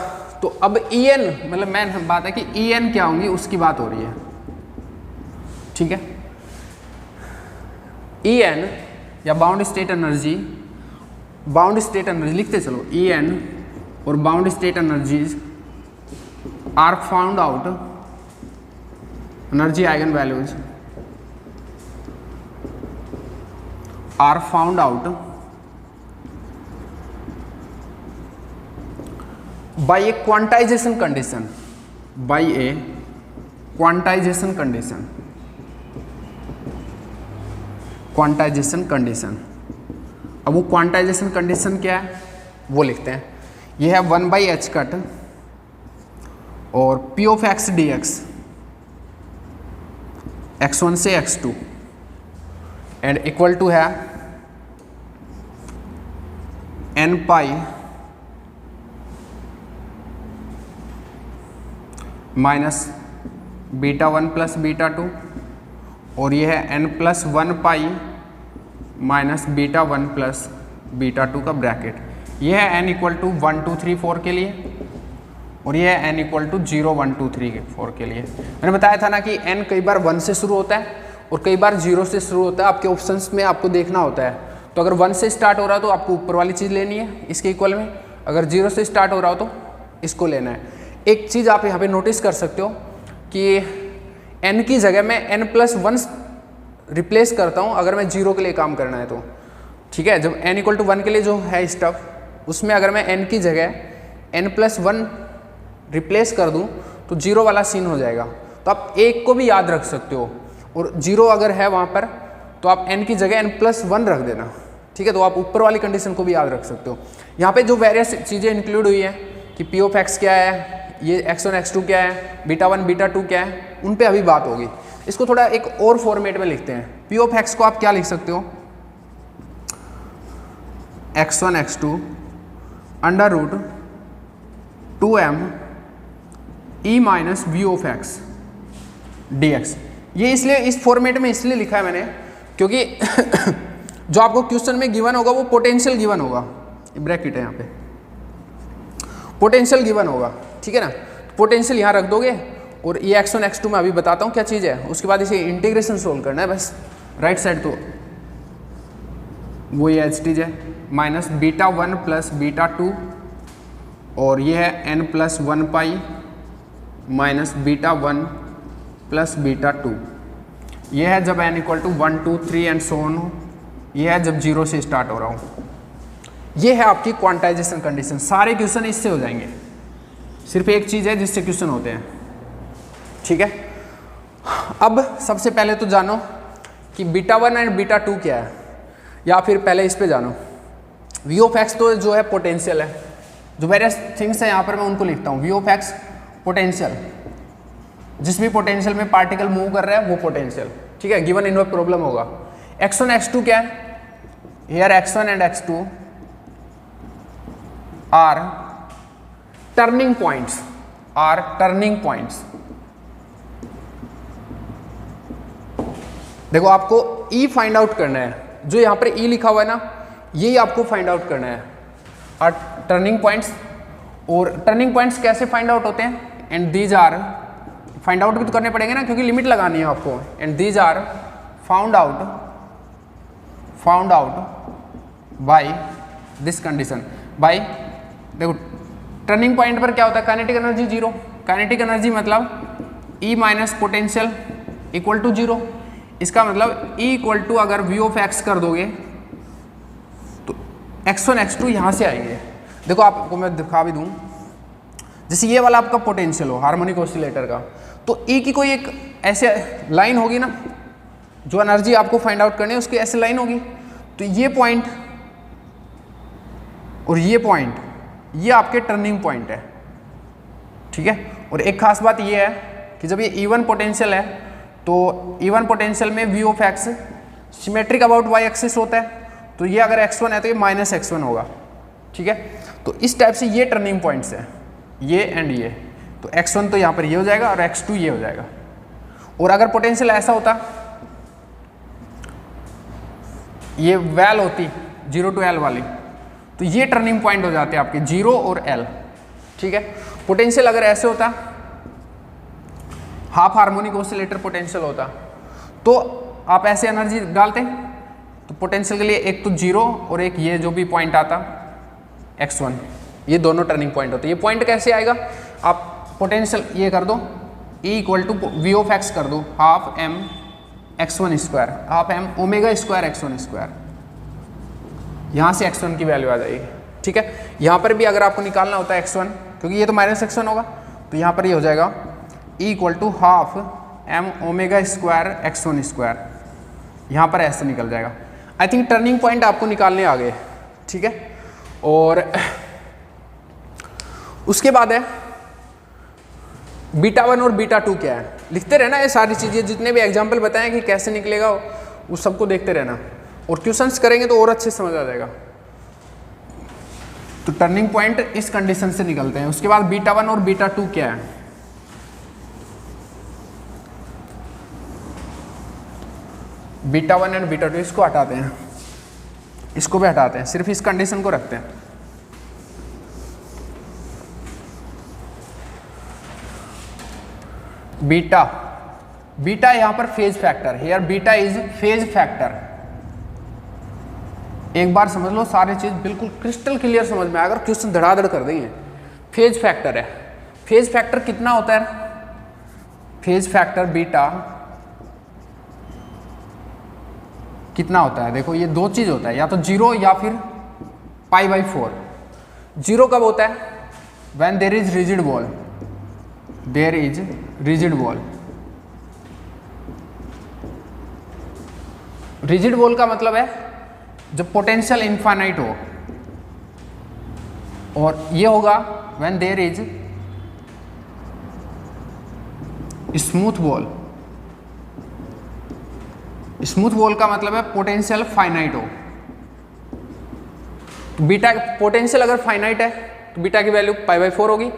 तो अब En मतलब मेन बात है कि En क्या होंगी उसकी बात हो रही है, ठीक है। En या बाउंड स्टेट एनर्जी लिखते चलो, En और bound state energies are found out, energy eigen values are found out by a quantization condition. अब वो क्वांटाइजेशन कंडीशन क्या है वो लिखते हैं। ये है 1/h कट और P of x dx x1 से x2 एंड इक्वल टू है n पाई माइनस β1 प्लस β2 और ये है n+1 पाई माइनस β1 प्लस β2 का ब्रैकेट। ये है n इक्वल टू 1 2 3 4 के लिए और ये है n इक्वल टू 0 1 2 3 4 के लिए। मैंने बताया था ना कि n कई बार 1 से शुरू होता है और कई बार 0 से शुरू होता है। आपके ऑप्शंस में आपको देखना होता है, तो अगर 1 से स्टार्ट हो रहा है तो आपको ऊपर वाली चीज़ लेनी है इसके इक्वल में, अगर 0 से स्टार्ट हो रहा हो तो इसको लेना है। एक चीज़ आप यहाँ पे नोटिस कर सकते हो कि n की जगह मैं n+1 रिप्लेस करता हूँ अगर मैं 0 के लिए काम करना है तो, ठीक है। जब n इक्वल टू 1 के लिए जो है स्टफ, उसमें अगर मैं n की जगह n+1 रिप्लेस कर दूँ तो 0 वाला सीन हो जाएगा। तो आप एक को भी याद रख सकते हो और 0 अगर है वहाँ पर तो आप n की जगह n+1 रख देना, ठीक है। तो आप ऊपर वाली कंडीशन को भी याद रख सकते हो। यहाँ पे जो वेरियस चीज़ें इंक्लूड हुई हैं कि P ऑफ x क्या है, ये x1 x2 क्या है, β1 β2 क्या है, उन पे अभी बात होगी। इसको थोड़ा एक और फॉर्मेट में लिखते हैं। P ऑफ x को आप क्या लिख सकते हो, x1 x2 under root 2m e minus v of x dx। ये इसलिए इस फॉर्मेट में इसलिए लिखा है मैंने क्योंकि जो आपको क्वेश्चन में गिवन होगा वो पोटेंशियल गिवन होगा, ब्रैकेट है यहाँ पे, पोटेंशियल गिवन होगा, ठीक है ना। पोटेंशियल यहाँ रख दोगे और ये x1 x2 में अभी बताता हूँ क्या चीज़ है, उसके बाद इसे इंटीग्रेशन सोल्व करना है बस। राइट साइड तो वो ये एच है माइनस β1 प्लस β2 और ये है n+1 पाई माइनस β1 प्लस β2। ये है जब n equal to 1 2 3 and so on हो, ये है जब 0 से स्टार्ट हो रहा हूँ। ये है आपकी क्वांटाइजेशन कंडीशन। सारे क्वेश्चन इससे हो जाएंगे, सिर्फ एक चीज़ है जिससे क्वेश्चन होते हैं, ठीक है। अब सबसे पहले तो जानो कि β1 एंड β2 क्या है, या फिर पहले इस पे जानो v ऑफ x तो जो है पोटेंशियल है, जो वेरियस थिंग्स है यहाँ पर मैं उनको लिखता हूँ। v ऑफ x पोटेंशियल, जिस भी पोटेंशियल में पार्टिकल मूव कर रहा है वो पोटेंशियल, ठीक है। गिवन इन प्रॉब्लम होगा। x1 x2 क्या है, here x1 and x2 are turning points, देखो आपको E फाइंड आउट करना है। जो यहाँ पर E लिखा हुआ है ना, यही आपको फाइंड आउट करना है। और टर्निंग पॉइंट्स, और टर्निंग पॉइंट्स कैसे फाइंड आउट होते हैं, and these are, find out भी तो करने पड़ेंगे ना क्योंकि लिमिट लगानी है आपको। And these are found out by this condition. By, देखो टर्निंग पॉइंट पर क्या होता है, kinetic energy zero. Kinetic energy मतलब E minus potential equal to zero. इसका मतलब E इक्वल टू अगर V ऑफ एक्स कर दोगे तो x1 x2 यहाँ से आएंगे। देखो आपको मैं दिखा भी दूँ, जैसे ये वाला आपका पोटेंशियल हो हार्मोनिक ऑसिलेटर का, तो E की कोई एक ऐसे लाइन होगी ना, जो एनर्जी आपको फाइंड आउट करनी है उसकी ऐसे लाइन होगी। तो ये पॉइंट और ये पॉइंट, ये आपके टर्निंग पॉइंट है, ठीक है। और एक खास बात ये है कि जब ये E1 पोटेंशियल है तो E1 पोटेंशियल में V of x symmetric about y axis होता है, तो ये अगर x1 है तो ये माइनस x1 होगा, ठीक है। तो इस टाइप से ये टर्निंग पॉइंट्स है, ये एंड ये। तो x1 तो यहाँ पर ये हो जाएगा और x2 ये हो जाएगा। और अगर पोटेंशियल ऐसा होता, ये वैल होती 0 to L वाली, तो ये टर्निंग पॉइंट हो जाते हैं आपके 0 और L, ठीक है। पोटेंशियल अगर ऐसे होता, हाफ हार्मोनिक ऑसिलेटर पोटेंशियल होता, तो आप ऐसे एनर्जी डालते, तो पोटेंशियल के लिए एक तो 0 और एक ये जो भी पॉइंट आता x1, ये दोनों टर्निंग पॉइंट होते हैं। ये पॉइंट कैसे आएगा, आप पोटेंशियल ये कर दो, E equal to V of x कर दो, half m x1 square, half m omega square x1 square, यहाँ से x1 की वैल्यू आ जाएगी, ठीक है। यहाँ पर भी अगर आपको निकालना होता है x1, क्योंकि ये तो माइनस x1 होगा, तो यहाँ पर ये हो जाएगा E equal to half m omega square x1 square, यहाँ पर ऐसे निकल जाएगा। आई थिंक टर्निंग पॉइंट आपको निकालने आ गए, ठीक है। और उसके बाद है β1 और β2 क्या है, लिखते रहना ये सारी चीज़ें, जितने भी एग्जाम्पल बताएं कि कैसे निकलेगा उस सबको देखते रहना, और क्वेश्चंस करेंगे तो और अच्छे से समझ आ जाएगा। तो टर्निंग पॉइंट इस कंडीशन से निकलते हैं। उसके बाद β1 और β2 क्या है, β1 एंड β2 इसको हटाते हैं, इसको भी हटाते हैं, सिर्फ इस कंडीशन को रखते हैं। बीटा यहां पर phase factor, here beta is phase factor. एक बार समझ लो, सारी चीज बिल्कुल क्रिस्टल क्लियर समझ में आएगा, क्वेश्चन धड़ाधड़ कर देंगे। फेज फैक्टर है, फेज फैक्टर कितना होता है, फेज फैक्टर बीटा कितना होता है, देखो ये दो चीज होता है, या तो 0 या फिर π/4। 0 कब होता है, when there is rigid wall, there is rigid wall. Rigid wall का मतलब है जब पोटेंशियल इनफाइनाइट हो, और ये होगा when there is smooth wall. Smooth wall का मतलब है पोटेंशियल फाइनाइट हो। तो बीटा पोटेंशियल अगर फाइनाइट है तो बीटा की वैल्यू π/4 होगी।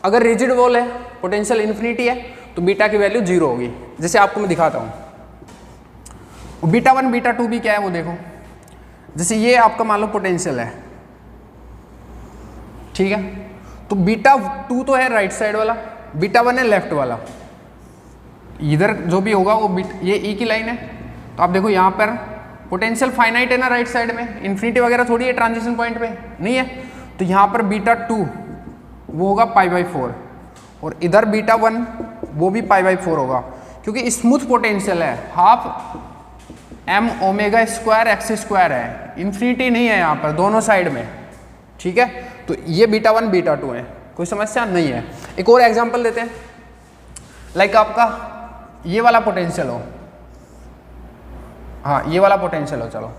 अगर रिजिड वॉल है, पोटेंशियल इन्फिनिटी है, तो बीटा की वैल्यू 0 होगी। जैसे आपको मैं दिखाता हूँ, β1 β2 भी क्या है वो देखो। जैसे ये आपका मान लो पोटेंशियल है, ठीक है, तो β2 तो है राइट साइड वाला, β1 है लेफ्ट वाला। इधर जो भी होगा वो ये E की लाइन है, तो आप देखो यहाँ पर पोटेंशियल फाइनाइट है ना राइट साइड में, इन्फिनिटी वगैरह थोड़ी है ट्रांजिशन पॉइंट पे, नहीं है। तो यहाँ पर β2 वो होगा π/4, और इधर β1 वो भी π/4 होगा, क्योंकि स्मूथ पोटेंशियल है, half m omega square x square है, इन्फिनिटी नहीं है यहाँ पर दोनों साइड में, ठीक है। तो ये β1 β2 है, कोई समस्या नहीं है। एक और एग्जांपल देते हैं, लाइक आपका ये वाला पोटेंशियल हो, हाँ ये वाला पोटेंशियल हो, चलो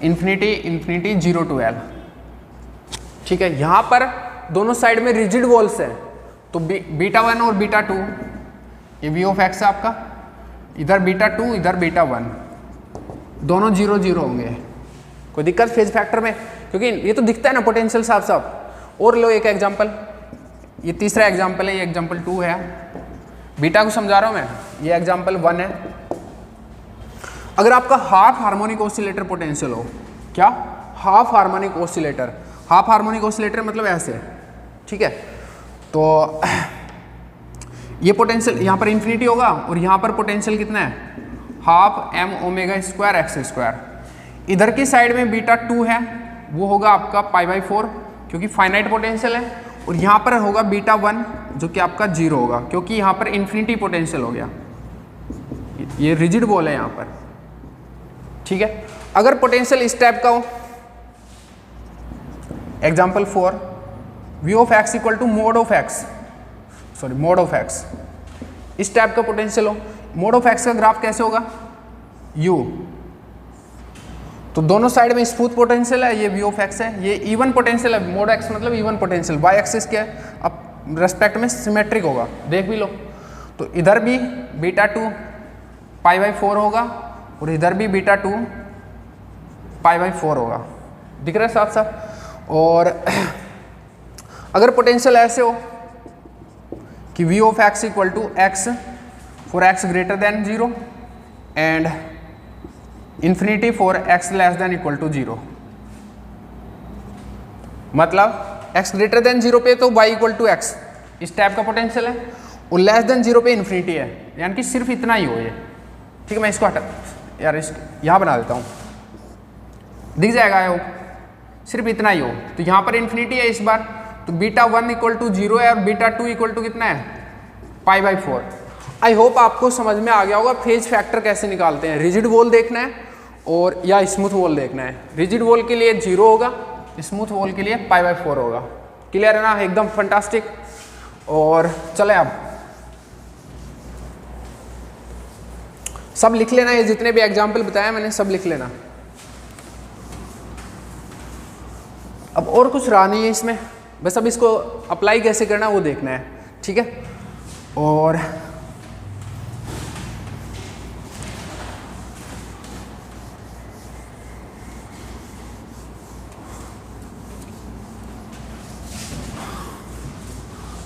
इन्फिनिटी 0 to L, ठीक है। यहाँ पर दोनों साइड में रिजिड वॉल्स है, तो β1 और β2 ये V ऑफ एक्स है आपका, इधर β2 इधर β1, दोनों 0 0 होंगे। कोई दिक्कत फेज फैक्टर में, क्योंकि ये तो दिखता है ना पोटेंशियल साफ साफ। और लो एक एग्जांपल, ये तीसरा एग्जांपल है, ये एग्जांपल 2 है, बीटा को समझा रहा हूँ मैं, ये एग्जांपल 1 है। अगर आपका हाफ हार्मोनिक ऑसिलेटर पोटेंशियल हो, क्या, half harmonic oscillator. Half harmonic oscillator मतलब ऐसे, ठीक है। तो ये पोटेंशियल यहाँ पर इन्फिनिटी होगा और यहाँ पर पोटेंशियल कितना है, half M omega square x square. इधर की साइड में बीटा 2 है, वो होगा आपका π/4 क्योंकि फाइनाइट पोटेंशियल है, और यहाँ पर होगा बीटा 1 जो कि आपका 0 होगा क्योंकि यहाँ पर इन्फिनिटी पोटेंशियल हो गया। ये रिजिड बॉल है यहाँ पर, ठीक है। अगर पोटेंशियल इस टाइप का हो, example 4, v of x equal to mod of x, sorry mod of x, इस टाइप का पोटेंशियल हो, मोड ऑफ x का ग्राफ कैसे होगा, u, तो दोनों साइड में स्मूथ पोटेंशियल है, ये v ऑफ x है, ये इवन पोटेंशियल है, मोड x मतलब इवन पोटेंशियल, y एक्सिस क्या है, अब रेस्पेक्ट में सिमेट्रिक होगा, देख भी लो। तो इधर भी बीटा 2 π/4 होगा और इधर भी बीटा 2 π/4 होगा, दिख रहा है साथ साथ। और अगर पोटेंशियल ऐसे हो कि v of x equal to x for x greater than 0 and infinity for x less than equal to 0, मतलब x ग्रेटर देन 0 पे तो y इक्वल टू x, इस टाइप का पोटेंशियल है, और लेस देन 0 पे इन्फिनिटी है, यानी कि सिर्फ इतना ही हो ये, ठीक है। मैं इसको हटा, यार इस यहाँ बना देता हूँ, दिख जाएगा वो, सिर्फ इतना ही हो। तो यहाँ पर इन्फिनिटी है इस बार, तो बीटा 1 इक्वल टू 0 है और बीटा 2 इक्वल टू कितना है, π/4। आई होप आपको समझ में आ गया होगा फेज फैक्टर कैसे निकालते हैं। रिजिड वॉल देखना है और या स्मूथ वॉल देखना है। रिजिड वॉल के लिए 0 होगा, स्मूथ वॉल के लिए π/4 होगा। क्लियर है ना, एकदम फंटास्टिक। और चले अब सब लिख लेना, ये जितने भी एग्जाम्पल बताया मैंने सब लिख लेना। अब और कुछ रहा नहीं है इसमें, बस अब इसको अप्लाई कैसे करना वो देखना है, ठीक है। और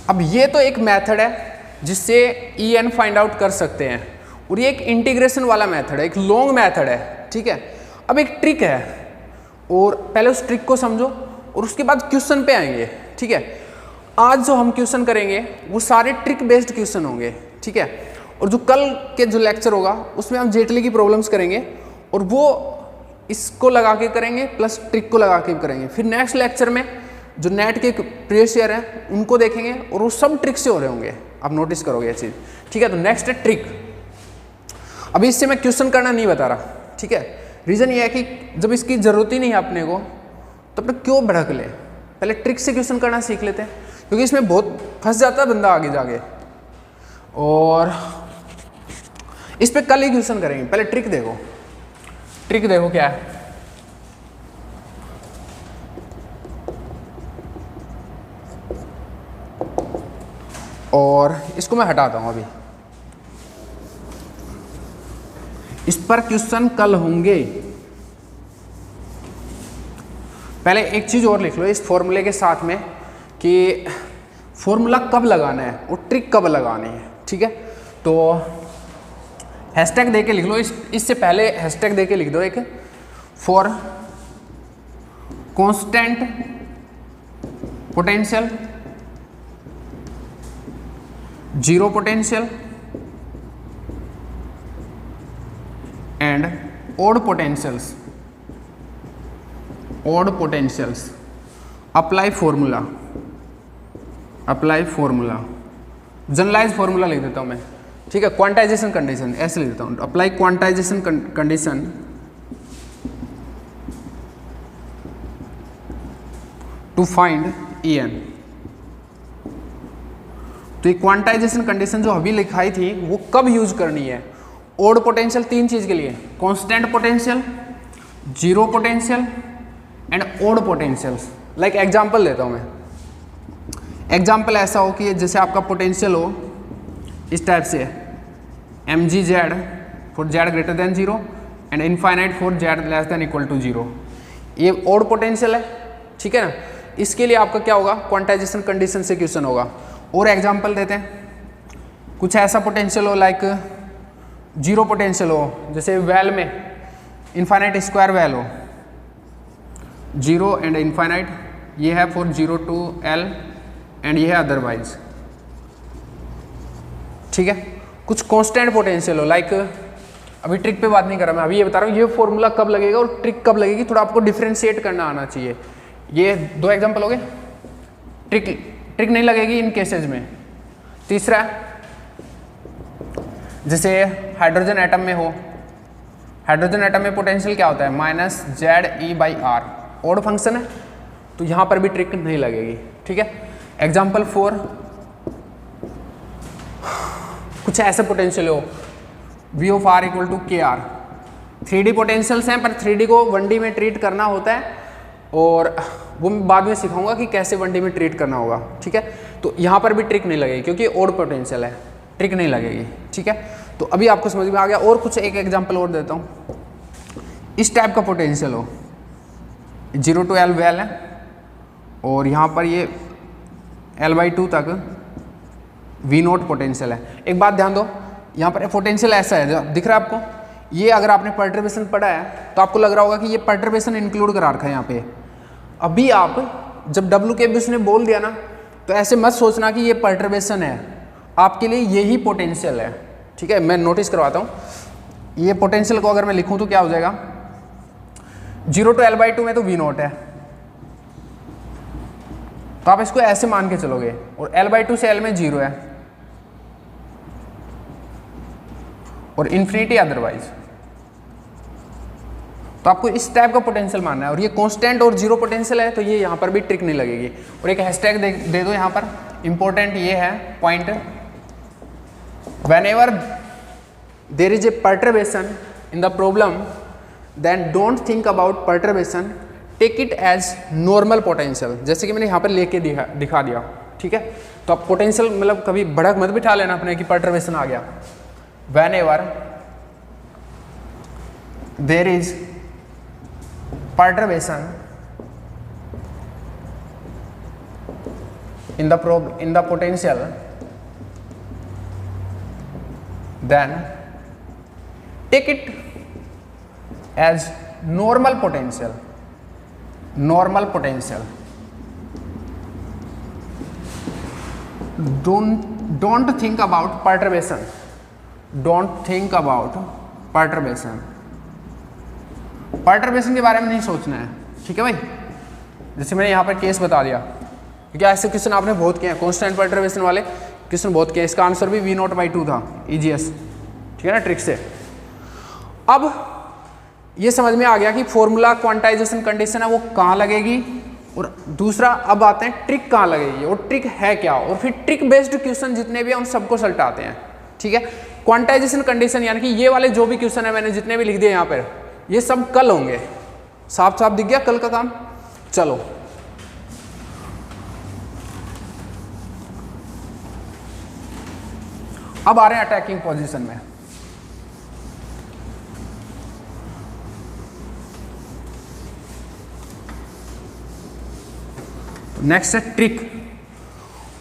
अब ये तो एक मेथड है जिससे EN फाइंड आउट कर सकते हैं, और ये एक इंटीग्रेशन वाला मेथड है, एक लॉन्ग मेथड है, ठीक है। अब एक ट्रिक है, और पहले उस ट्रिक को समझो और उसके बाद क्वेश्चन पे आएंगे, ठीक है। आज जो हम क्वेश्चन करेंगे वो सारे ट्रिक बेस्ड क्वेश्चन होंगे, ठीक है। और जो कल के जो लेक्चर होगा उसमें हम जेटली की प्रॉब्लम्स करेंगे, और वो इसको लगा के करेंगे प्लस ट्रिक को लगा के करेंगे। फिर नेक्स्ट लेक्चर में जो नेट के प्रीवियस ईयर हैं उनको देखेंगे, और वो सब ट्रिक से हो रहे होंगे, आप नोटिस करोगे ये चीज़, ठीक है। तो नेक्स्ट है ट्रिक। अभी इससे मैं क्वेश्चन करना नहीं बता रहा, ठीक है। रीज़न ये है कि जब इसकी ज़रूरत ही नहीं है अपने को, तो अपने क्यों भड़क ले, पहले ट्रिक से क्वेश्चन करना सीख लेते हैं, क्योंकि इसमें बहुत फंस जाता है बंदा आगे जाके। और इस पे कल ही क्वेश्चन करेंगे, पहले ट्रिक देखो। ट्रिक देखो क्या है, और इसको मैं हटाता हूं अभी, इस पर क्वेश्चन कल होंगे। पहले एक चीज और लिख लो इस फॉर्मूले के साथ में कि फॉर्मूला कब लगाना है और ट्रिक कब लगानी है, ठीक है। तो हैशटैग दे के लिख लो, इससे पहले हैशटैग दे के लिख दो एक, for constant potential, zero potential and odd potentials, apply formula, generalize formula लिख देता हूं मैं, ठीक है। क्वांटाइजेशन कंडीशन ऐसे लिख देता हूं, apply quantization condition to find EN। तो ये क्वांटाइजेशन कंडीशन जो अभी लिखाई थी वो कब यूज करनी है, ओड पोटेंशियल 3 चीज के लिए, constant potential, zero potential and odd potentials. Like example देता हूं मैं, एग्जांपल ऐसा हो कि जैसे आपका पोटेंशियल हो इस टाइप से, mgz for z greater than 0 and infinite for z less than equal to 0, ये ओड पोटेंशियल है, ठीक है ना। इसके लिए आपका क्या होगा, क्वांटाइजेशन कंडीशन से क्वेश्चन होगा। और एग्जांपल देते हैं, कुछ ऐसा पोटेंशियल हो लाइक जीरो पोटेंशियल हो, जैसे वेल में इनफाइनाइट स्क्वायर वेल हो, 0 एंड इनफाइनाइट, ये है फॉर 0 to L एंड ये है अदरवाइज। ठीक है, कुछ कांस्टेंट पोटेंशियल हो, लाइक अभी ट्रिक पे बात नहीं कर रहा मैं, अभी ये बता रहा हूँ ये फॉर्मूला कब लगेगा और ट्रिक कब लगेगी, थोड़ा आपको डिफ्रेंशिएट करना आना चाहिए। ये 2 एग्जांपल हो गए, ट्रिक नहीं लगेगी इन केसेज में। तीसरा, जैसे हाइड्रोजन एटम में हो, हाइड्रोजन एटम में पोटेंशियल क्या होता है, -ZE/R, ऑड फंक्शन है, तो यहाँ पर भी ट्रिक नहीं लगेगी। ठीक है, एग्जाम्पल 4, कुछ ऐसे पोटेंशियल हो V of R = KR, 3D potentials हैं, पर 3D को 1D में ट्रीट करना होता है, और वो मैं बाद में सिखाऊंगा कि कैसे 1D में ट्रीट करना होगा। ठीक है, तो यहाँ पर भी ट्रिक नहीं लगेगी क्योंकि ऑड पोटेंशियल है, ट्रिक नहीं लगेगी। ठीक है, तो अभी आपको समझ में आ गया। और कुछ एक एग्जांपल और देता हूँ, इस टाइप का पोटेंशियल हो, 0 to L वेल है, और यहाँ पर ये L/2 तक V0 पोटेंशियल है। एक बात ध्यान दो, यहाँ पर पोटेंशियल ऐसा है, दिख रहा है आपको, ये अगर आपने पर्टर्बेशन पढ़ा है तो आपको लग रहा होगा कि ये पर्टर्बेशन इंक्लूड करा रखा है यहाँ पे। अभी आप जब WKB उसने बोल दिया ना, तो ऐसे मत सोचना कि ये पर्टर्बेशन है, आपके लिए यही पोटेंशियल है। ठीक है, मैं नोटिस करवाता हूँ, ये पोटेंशियल को अगर मैं लिखूँ तो क्या हो जाएगा, 0 to L/2 में तो V0 है, तो आप इसको ऐसे मान के चलोगे, और L/2 से L में 0 है, और इन्फिनिटी अदरवाइज, तो आपको इस टाइप का पोटेंशियल मानना है। और ये कांस्टेंट और 0 पोटेंशियल है, तो ये यहाँ पर भी ट्रिक नहीं लगेगी। और एक हैशटैग दे दो यहाँ पर, इंपॉर्टेंट ये है point, whenever there is a perturbation in the problem, then don't think about perturbation, take it as normal potential, जैसे कि मैंने यहाँ पर लेके दिखा दिया। ठीक है, तो आप पोटेंशियल मतलब कभी भड़क मत बिठा लेना अपने कि perturbation आ गया। Whenever there is perturbation in the potential, then take it as normal potential, normal potential. Don't think about perturbation, don't think about perturbation, perturbation के बारे में नहीं सोचना है। ठीक है भाई, जैसे मैंने यहाँ पर केस बता दिया, क्योंकि ऐसे क्वेश्चन आपने बहुत किए हैं, कांस्टेंट पर्टर्बेशन वाले क्वेश्चन बहुत किए। इसका आंसर भी V0/2 था, EGS। ठीक है ना, ट्रिक से। अब ये समझ में आ गया कि फॉर्मूला क्वांटाइजेशन कंडीशन है वो कहाँ लगेगी, और दूसरा अब आते हैं ट्रिक कहाँ लगेगी, और ट्रिक है क्या, और फिर ट्रिक बेस्ड क्वेश्चन जितने भी हैं उन सबको सलटाते हैं। ठीक है, क्वांटाइजेशन कंडीशन यानी कि ये वाले जो भी क्वेश्चन है मैंने जितने भी लिख दिए यहाँ पर, ये सब कल होंगे। साफ साफ दिख गया कल का काम। चलो अब आ रहे हैं अटैकिंग पोजीशन में। नेक्स्ट है ट्रिक,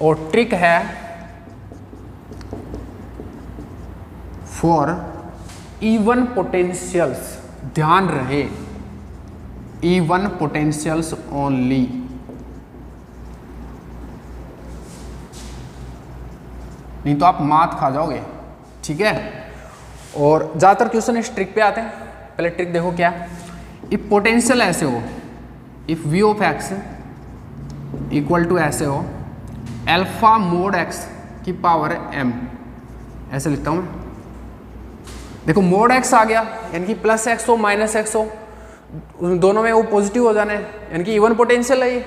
और ट्रिक है फॉर इवन पोटेंशियल्स, ध्यान रहे इवन पोटेंशियल्स ओनली। नहीं तो आप मात खा जाओगे। ठीक है, और ज़्यादातर क्वेश्चन इस ट्रिक पे आते हैं। पहले ट्रिक देखो क्या, इफ पोटेंशियल ऐसे हो, if V of x equal to ऐसे हो, अल्फा मोड x की पावर m, ऐसे लिखता हूँ मैं। देखो मोड x आ गया, यानी कि प्लस x हो माइनस x हो, दोनों में वो पॉजिटिव हो जाना है, यानी कि इवन पोटेंशियल है ये।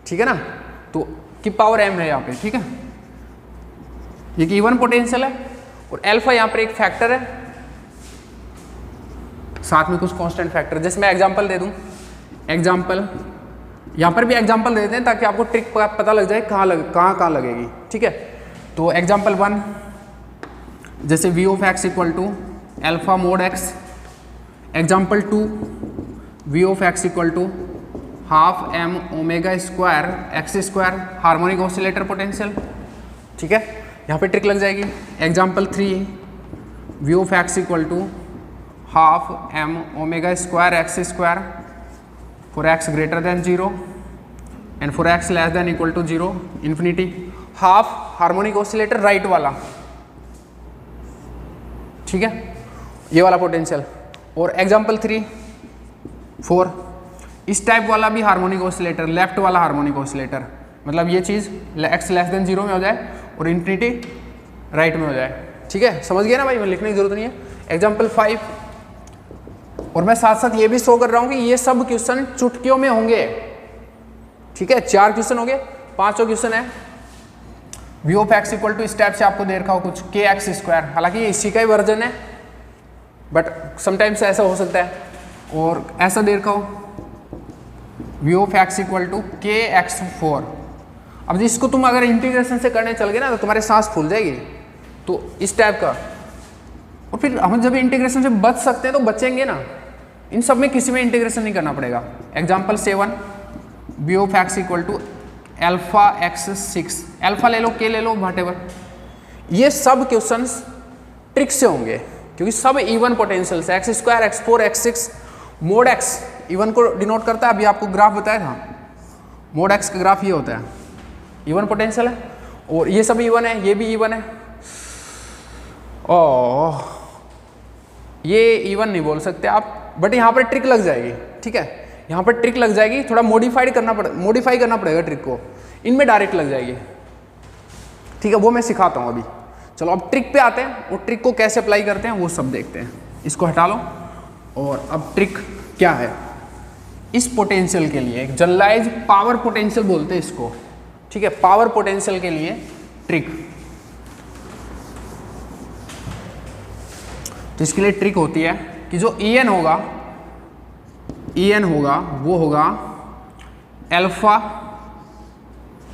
ठीक है ना, तो की पावर m है यहाँ पे। ठीक है, ये कि इवन पोटेंशियल है, और अल्फा यहाँ पर एक फैक्टर है, साथ में कुछ कांस्टेंट फैक्टर। जैसे मैं एग्जांपल दे दूं, एग्जांपल यहाँ पर भी एग्जांपल देते हैं ताकि आपको ट्रिक पता लग जाए कहाँ लगेगी। ठीक है, तो एग्जांपल 1, जैसे V of x equal to alpha mod x। Example 2, V of x equal to half m omega square x square, harmonic oscillator potential. ठीक है, यहाँ पे ट्रिक लग जाएगी। Example 3, V of x equal to half m omega square x square, for x greater than 0 and for x less than equal to 0 infinity. Half harmonic oscillator right वाला, ठीक है, ये वाला पोटेंशियल। और एग्जांपल 3 4, इस type वाला भी harmonic oscillator, left वाला हार्मोनिक ऑसिलेटर, मतलब ये चीज़ एक्स लेस देन 0 में हो जाए और इन्फिनिटी राइट में हो जाए, ठीक है, समझ गया ना भाई, मैं लिखने की जरूरत नहीं है। एग्जाम्पल 5, और मैं साथ साथ ये भी शो कर रहा हूँ कि ये सब क्वेश्चन चुटकियों में होंगे, ठीक है, 4 क्वेश्चन हो गए, 5वां क्वेश्चन है v of x equal to, इस टाइप से आपको दे रखा हो कुछ के एक्स स्क्वायर, हालांकि ये इसी का ही वर्जन है बट समटाइम्स ऐसा हो सकता है, और ऐसा दे रखा हो v of x equal to k x 4। अब इसको तुम अगर इंटीग्रेशन से करने चल गए ना तो तुम्हारे सांस फूल जाएगी, तो इस टाइप का। और फिर हम जब इंटीग्रेशन से बच सकते हैं तो बचेंगे ना, इन सब में किसी में इंटीग्रेशन नहीं करना पड़ेगा। Example 7 b of x equal to alpha x 6, alpha ले लो के ले लो व्हाटएवर। ये सब क्वेश्चंस ट्रिक से होंगे क्योंकि सब इवन पोटेंशियल है, x square x 4 x 6, mode x even को डिनोट करता है, अभी आपको ग्राफ बताया था, मोड एक्स का ग्राफ ये होता है, इवन पोटेंशियल है, और ये सब इवन है, ये भी इवन है। ओह, ये इवन नहीं बोल सकते आप, बट यहाँ पर ट्रिक लग जाएगी, ठीक है, यहाँ पर ट्रिक लग जाएगी, थोड़ा मॉडिफाई करना पड़ेगा ट्रिक को, इनमें डायरेक्ट लग जाएगी, ठीक है, वो मैं सिखाता हूँ अभी। चलो अब ट्रिक पे आते हैं, और ट्रिक को कैसे अप्लाई करते हैं वो सब देखते हैं। इसको हटा लो, और अब ट्रिक क्या है इस पोटेंशियल के लिए, एक जनरलाइज पावर पोटेंशियल बोलते हैं इसको, ठीक है, पावर पोटेंशियल के लिए ट्रिक। तो इसके लिए ट्रिक होती है कि जो EN होगा वो होगा एल्फा,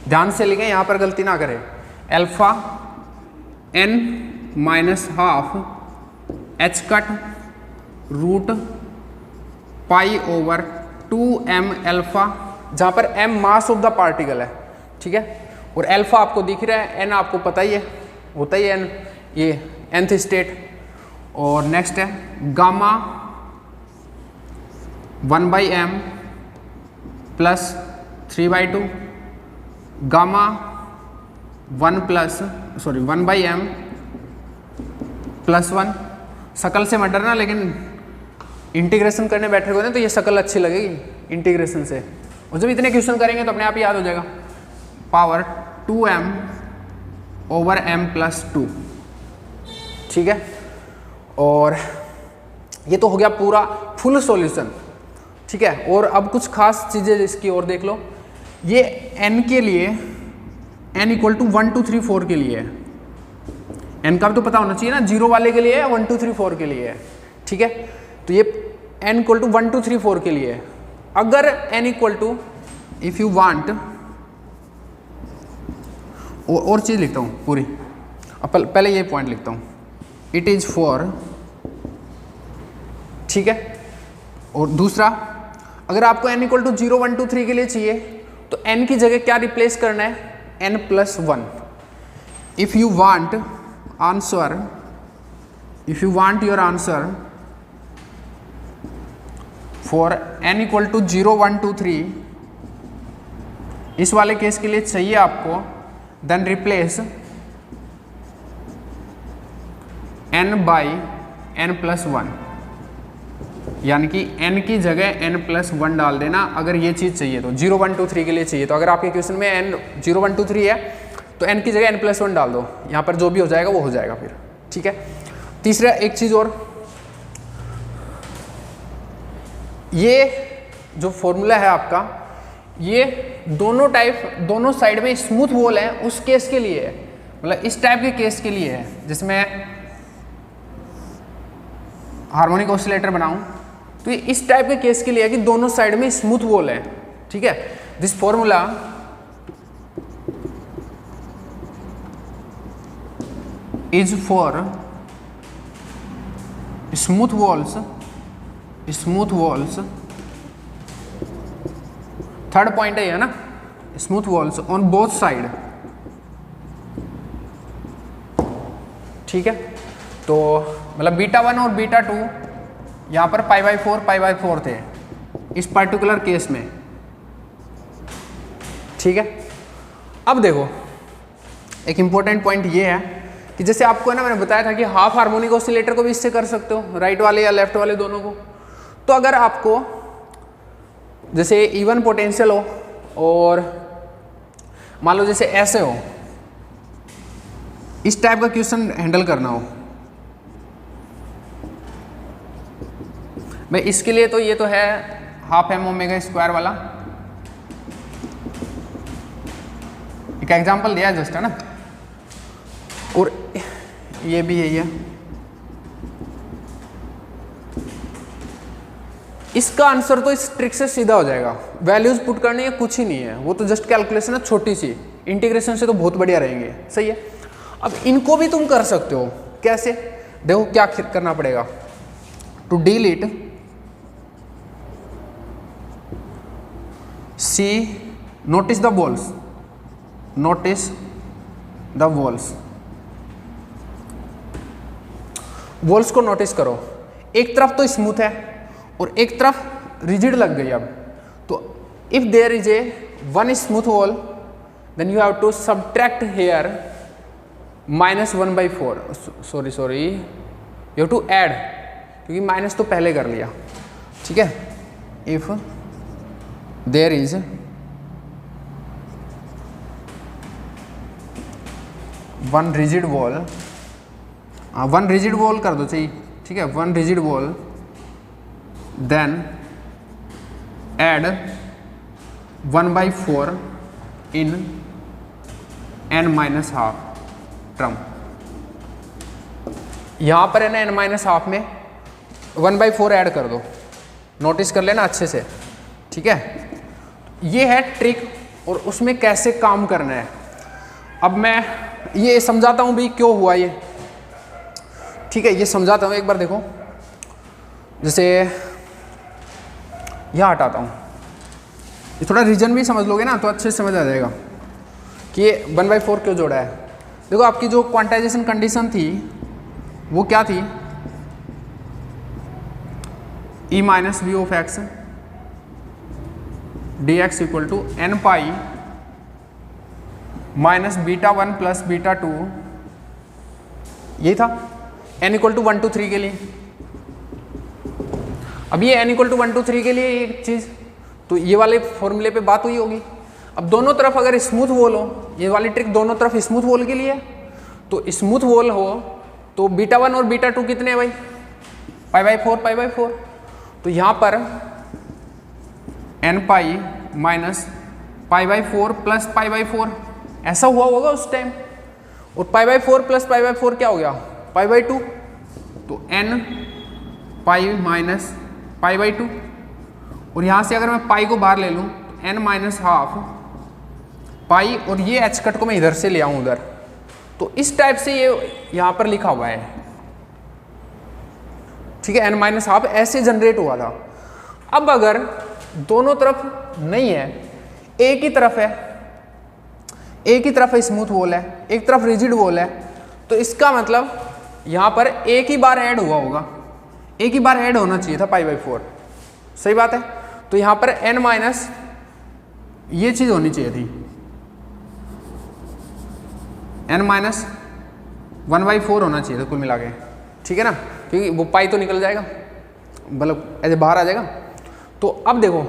ध्यान से लिखें यहाँ पर गलती ना करें, alpha n minus half h cut root pi over 2m alpha, जहाँ पर m mass of the particle है, ठीक है, और एल्फा आपको दिख रहा है, n आपको पता ही है, होता ही है n, ये nth स्टेट। और नेक्स्ट है gamma 1/m plus 3/2, gamma 1/m plus 1। शकल से मत डरना, लेकिन इंटीग्रेशन करने बैठे हुए ना तो ये शकल अच्छी लगेगी इंटीग्रेशन से, और जब इतने क्वेश्चन करेंगे तो अपने आप ही याद हो जाएगा। Power 2m over m plus 2, ठीक है, और ये तो हो गया पूरा फुल सॉल्यूशन, ठीक है। और अब कुछ खास चीज़ें इसकी और देख लो, ये n के लिए n इक्वल टू 1 2 3 4 के लिए है, n का भी तो पता होना चाहिए ना, 0 वाले के लिए है, 1 2 3 4 के लिए है, ठीक है, तो ये n इक्वल टू 1 2 3 4 के लिए है। अगर n equal to, if you want, और चीज़ लिखता हूँ पूरी, अब पहले ये पॉइंट लिखता हूँ, इट इज फॉर, ठीक है, और दूसरा अगर आपको n इक्वल टू 0 1 2 3 के लिए चाहिए तो n की जगह क्या रिप्लेस करना है, n plus 1। If you want answer, if you want your answer for n equal to 0 1 2 3, इस वाले केस के लिए चाहिए आपको, then replace n by n plus 1, यानी कि n की जगह n प्लस 1 डाल देना अगर ये चीज़ चाहिए तो, 0 1 2 3 के लिए चाहिए तो। अगर आपके क्वेश्चन में n 0 1 2 3 है तो n की जगह n प्लस 1 डाल दो, यहाँ पर जो भी हो जाएगा वो हो जाएगा फिर, ठीक है। तीसरा एक चीज़ और, ये जो फॉर्मूला है आपका, ये दोनों टाइप, दोनों साइड में स्मूथ वॉल है उस केस के लिए है, मतलब इस टाइप के केस के लिए है जिसमें हार्मोनिक ऑसिलेटर बनाऊं, तो ये इस टाइप के केस के लिए है कि दोनों साइड में स्मूथ वॉल है, ठीक है। This formula is for smooth walls, third point है ना, smooth walls on both side, ठीक है। तो मतलब β1 और β2 यहाँ पर π/4 थे, इस पर्टिकुलर केस में, ठीक है। अब देखो एक इंपॉर्टेंट पॉइंट ये है कि जैसे आपको है ना मैंने बताया था कि हाफ हार्मोनिक ऑसिलेटर को भी इससे कर सकते हो, राइट वाले या लेफ्ट वाले दोनों को। तो अगर आपको जैसे इवन पोटेंशियल हो और मान लो जैसे ऐसे हो, इस टाइप का क्वेश्चन हैंडल करना हो भाई, इसके लिए तो ये तो है हाफ एम ओमेगा स्क्वायर वाला, एक एग्जांपल दिया है जस्ट, है ना। और ये भी यही है, इसका आंसर तो इस ट्रिक से सीधा हो जाएगा। वैल्यूज पुट करनी है, कुछ ही नहीं है, वो तो जस्ट कैलकुलेशन है छोटी सी, इंटीग्रेशन से तो बहुत बढ़िया रहेंगे, सही है। अब इनको भी तुम कर सकते हो, कैसे देखो क्या करना पड़ेगा। To delete c, notice the walls, notice the walls, walls को नोटिस करो। एक तरफ तो स्मूथ है और एक तरफ रिजिड लग गई। अब तो if there is a one smooth wall then you have to subtract here -1/4, sorry you have to add, क्योंकि माइनस तो पहले कर लिया, ठीक है। If there is one rigid wall, one rigid wall कर दो चाहिए, ठीक है, one rigid wall then add 1/4 in n-12 term. यहां पर है ना n-12 में 1/4 ऐड कर दो, नोटिस कर लेना अच्छे से, ठीक है। ये है ट्रिक और उसमें कैसे काम करना है। अब मैं ये समझाता हूं भी क्यों हुआ ये, ठीक है, ये समझाता हूं। एक बार देखो, जैसे यह हटाता हूं, ये थोड़ा रीजन भी समझ लोगे ना तो अच्छे से समझ आ जाएगा कि ये 1/4 क्यों जोड़ा है। देखो आपकी जो क्वांटाइजेशन कंडीशन थी वो क्या थी, E - v of x dx equal to n pi minus β1 plus β2, यही था n इक्वल टू 1 to 3 के लिए। अब ये n इक्वल टू 1 to 3 के लिए एक चीज, तो ये वाले फॉर्मूले पे बात हुई होगी। अब दोनों तरफ अगर स्मूथ वॉल हो, ये वाली ट्रिक दोनों तरफ स्मूथ वॉल के लिए, तो स्मूथ वॉल हो तो β1 और β2 कितने हैं भाई, π/4 तो यहाँ पर n पाई माइनस π/4 प्लस π/4 ऐसा हुआ होगा उस टाइम, और π/4 प्लस π/4 क्या हो गया, π/2, तो n पाई माइनस π/2, और यहाँ से अगर मैं पाई को बाहर ले लूँ तो n-12 पाई, और ये h कट को मैं इधर से ले आऊँ उधर, तो इस टाइप से ये यहाँ पर लिखा हुआ है, ठीक है। n-12 ऐसे जनरेट हुआ था। अब अगर दोनों तरफ नहीं है, एक ही तरफ है, एक ही तरफ स्मूथ वॉल है, एक तरफ रिजिड वॉल है, तो इसका मतलब यहाँ पर एक ही बार ऐड हुआ होगा, एक ही बार ऐड होना चाहिए था π/4, सही बात है। तो यहाँ पर n- ये चीज होनी चाहिए थी, n-1/4 होना चाहिए था कुल मिला के, ठीक है ना, क्योंकि वो पाई तो निकल जाएगा, मतलब ऐसे बाहर आ जाएगा। तो अब देखो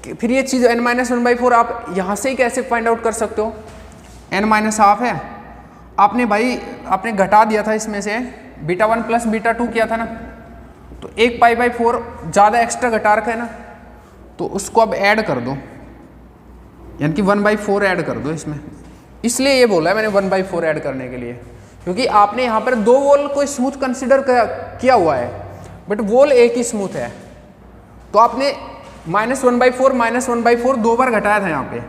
कि फिर ये चीज़ n-1/4 आप यहाँ से ही कैसे फाइंड आउट कर सकते हो। n-12 है, आपने भाई आपने घटा दिया था इसमें से β1 प्लस β2 किया था ना, तो एक π/4 ज़्यादा एक्स्ट्रा घटा रखा है ना, तो उसको अब ऐड कर दो, यानी कि 1/4 ऐड कर दो इसमें। इसलिए ये बोला है मैंने 1/4 ऐड करने के लिए, क्योंकि आपने यहाँ पर दो वॉल को स्मूथ कंसिडर किया हुआ है, बट वॉल एक ही स्मूथ है, तो आपने -1/4 दो बार घटाया था यहाँ पे।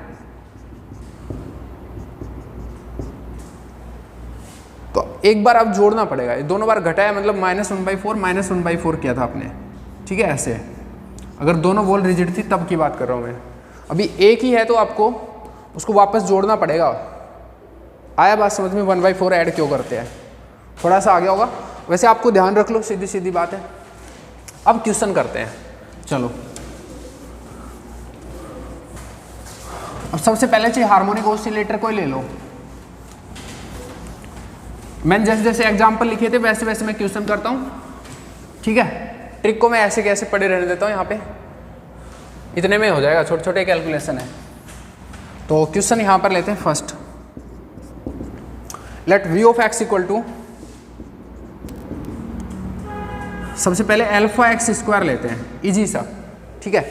तो एक बार अब जोड़ना पड़ेगा, ये दोनों बार घटाया मतलब -1/4 किया था आपने, ठीक है। ऐसे अगर दोनों वॉल रिजिड थी तब की बात कर रहा हूँ मैं, अभी एक ही है तो आपको उसको वापस जोड़ना पड़ेगा। आया बात समझ में, 1/4 ऐड क्यों करते हैं, थोड़ा सा आ गया होगा। वैसे आपको ध्यान रख लो, सीधी सीधी बात है। अब क्वेश्चन करते हैं, चलो अब सबसे पहले चाहिए हार्मोनिक ऑसिलेटर को ही ले लो। मैंने जैसे जैसे एग्जाम्पल लिखे थे वैसे वैसे मैं क्वेश्चन करता हूँ, ठीक है। ट्रिक को मैं ऐसे कैसे पढ़े रहने देता हूँ, यहाँ पे इतने में हो जाएगा, छोटे छोटे कैलकुलेशन है। तो क्वेश्चन यहाँ पर लेते हैं first, let v of x equal to, सबसे पहले अल्फा एक्स स्क्वायर लेते हैं, इजी सा, ठीक है।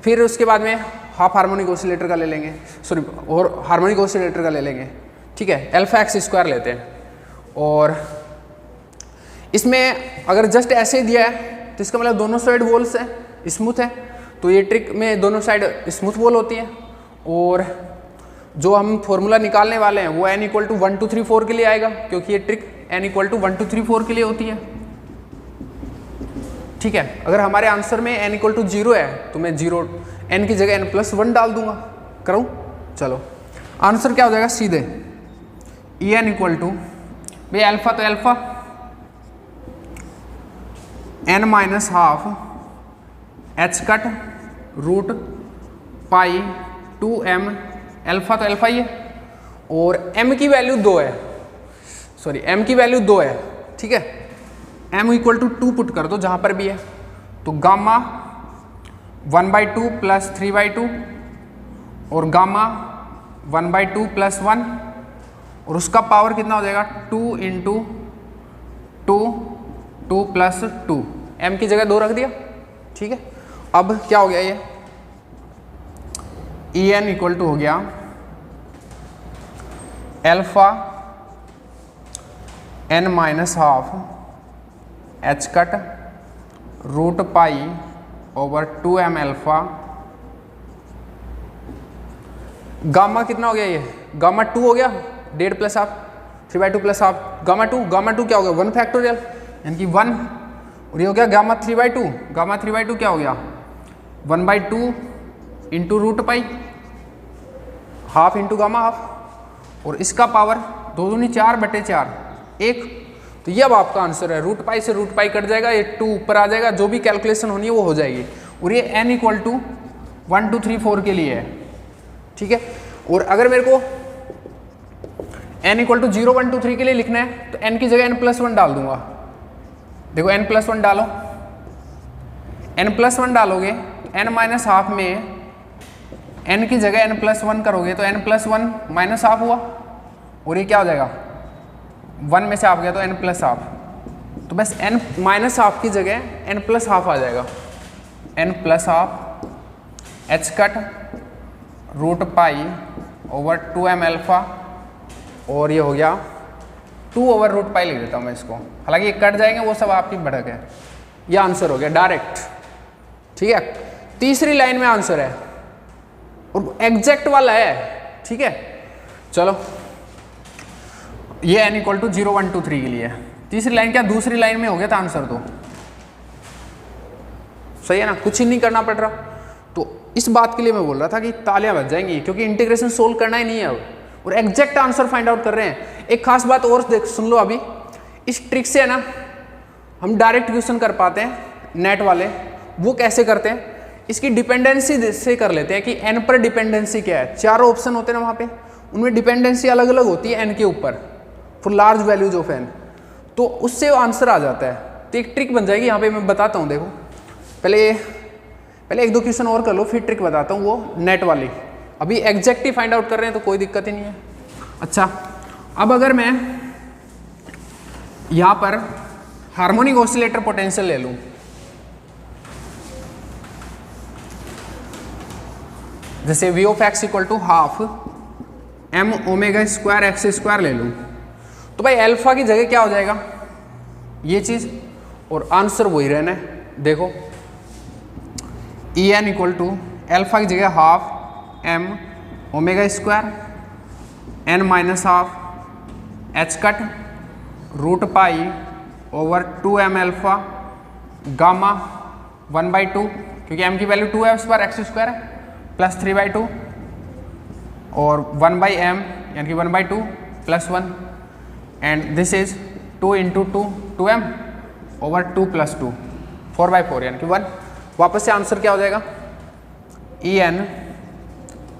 फिर उसके बाद में हाफ हार्मोनिक ऑसिलेटर का ले लेंगे, सॉरी और हार्मोनिक ऑसिलेटर का ले लेंगे, ठीक है। अल्फा एक्स स्क्वायर लेते हैं, और इसमें अगर जस्ट ऐसे ही दिया है तो इसका मतलब दोनों साइड वॉल्स है, स्मूथ है, तो ये ट्रिक में दोनों साइड स्मूथ वॉल होती है। और जो हम फॉर्मूला निकालने वाले हैं वो n इक्वल टू 1 2 3 4 के लिए आएगा, क्योंकि ये ट्रिक n इक्वल टू 1 2 3 4 के लिए होती है, ठीक है। अगर हमारे आंसर में n इक्वल टू 0 है तो मैं 0 n की जगह n+1 डाल दूंगा, करूँ। चलो आंसर क्या हो जाएगा सीधे, ई एन इक्वल टू, भाई अल्फा तो alpha n minus half h cut root pi 2m, alpha तो अल्फा ही है, और m की वैल्यू 2 है, सॉरी m की वैल्यू 2 है, ठीक है। m इक्वल टू 2 पुट कर दो जहाँ पर भी है, तो गामा 1/2 प्लस 3/2 और गामा 1/2 प्लस 1, और उसका पावर कितना हो जाएगा 2 इंटू 2 2 प्लस 2, m की जगह 2 रख दिया, ठीक है। अब क्या हो गया, ये ई एन इक्वल टू हो गया alpha n minus half h cut root pi over 2m alpha, gamma कितना हो गया, ये गामा 2 हो गया, 1.5 plus half 3/2 plus half, gamma 2 क्या हो गया 1 फैक्टोरियल यानी कि 1, और ये हो गया गामा 3/2, गामा 3/2 क्या हो गया 1/2 into root pi, half into gamma half, और इसका पावर 2 दूनी 4/4 1, तो ये अब आपका आंसर है। रूट पाई से रूट पाई कट जाएगा, ये 2 ऊपर आ जाएगा, जो भी कैलकुलेशन होनी है वो हो जाएगी, और ये n इक्वल टू 1 2 3 4 के लिए है, ठीक है। और अगर मेरे को n इक्वल टू 0 1 2 3 के लिए लिखना है तो n की जगह n+1 डाल दूंगा। देखो n+1 डालो, n+1 डालोगे तो n माइनस हाफ में n की जगह n+1 करोगे तो n+1 माइनस हाफ हुआ, और ये क्या हो जाएगा 1 में से हाफ गया तो n प्लस हाफ, तो बस n माइनस हाफ की जगह n प्लस हाफ आ जाएगा, n plus half h cut root pi over 2m alpha, और ये हो गया 2 ओवर रूट पाई लिख देता हूँ मैं इसको, हालांकि ये कट जाएंगे वो सब आपकी भड़क है। ये आंसर हो गया डायरेक्ट, ठीक है। तीसरी लाइन में आंसर है और एग्जैक्ट वाला है, ठीक है। चलो ये n इक्वल टू 0 1 2 3 के लिए है। तीसरी लाइन क्या, दूसरी लाइन में हो गया था आंसर, तो सही है ना, कुछ ही नहीं करना पड़ रहा। तो इस बात के लिए मैं बोल रहा था कि तालियां बज जाएंगी, क्योंकि इंटीग्रेशन सोल्व करना ही नहीं है अब, और एग्जैक्ट आंसर फाइंड आउट कर रहे हैं। एक खास बात और देख सुन लो, अभी इस ट्रिक से है ना हम डायरेक्ट क्वेश्चन कर पाते हैं, नेट वाले वो कैसे करते हैं, इसकी डिपेंडेंसी से कर लेते हैं कि n पर डिपेंडेंसी क्या है। चारों ऑप्शन होते हैं ना वहाँ पे, उनमें डिपेंडेंसी अलग अलग होती है n के ऊपर for large values of n, तो उससे आंसर आ जाता है। तो एक ट्रिक बन जाएगी यहाँ पे, मैं बताता हूँ। देखो पहले 1 2 क्वेश्चन और कर लो, फिर ट्रिक बताता हूँ वो नेट वाली। अभी एग्जैक्ट ही फाइंड आउट कर रहे हैं तो कोई दिक्कत ही नहीं है। अच्छा, अब अगर मैं यहाँ पर हार्मोनिक ऑसिलेटर पोटेंशियल ले लूँ, जैसे v of x equal to half m omega square x square ले लूँ, तो भाई अल्फा की जगह क्या हो जाएगा ये चीज़, और आंसर वही रहना है। देखो e N equal to alpha की जगह half m omega square n minus half h cut root pi over 2m alpha gamma 1/2, क्योंकि m की वैल्यू 2 है, उस पर एक्स स्क्वायर है, प्लस 3/2 और 1/m यानी कि 1/2 plus 1, and this is 2 into 2m over 2 plus 2 4/4 यानी कि 1। वापस से आंसर क्या हो जाएगा, E N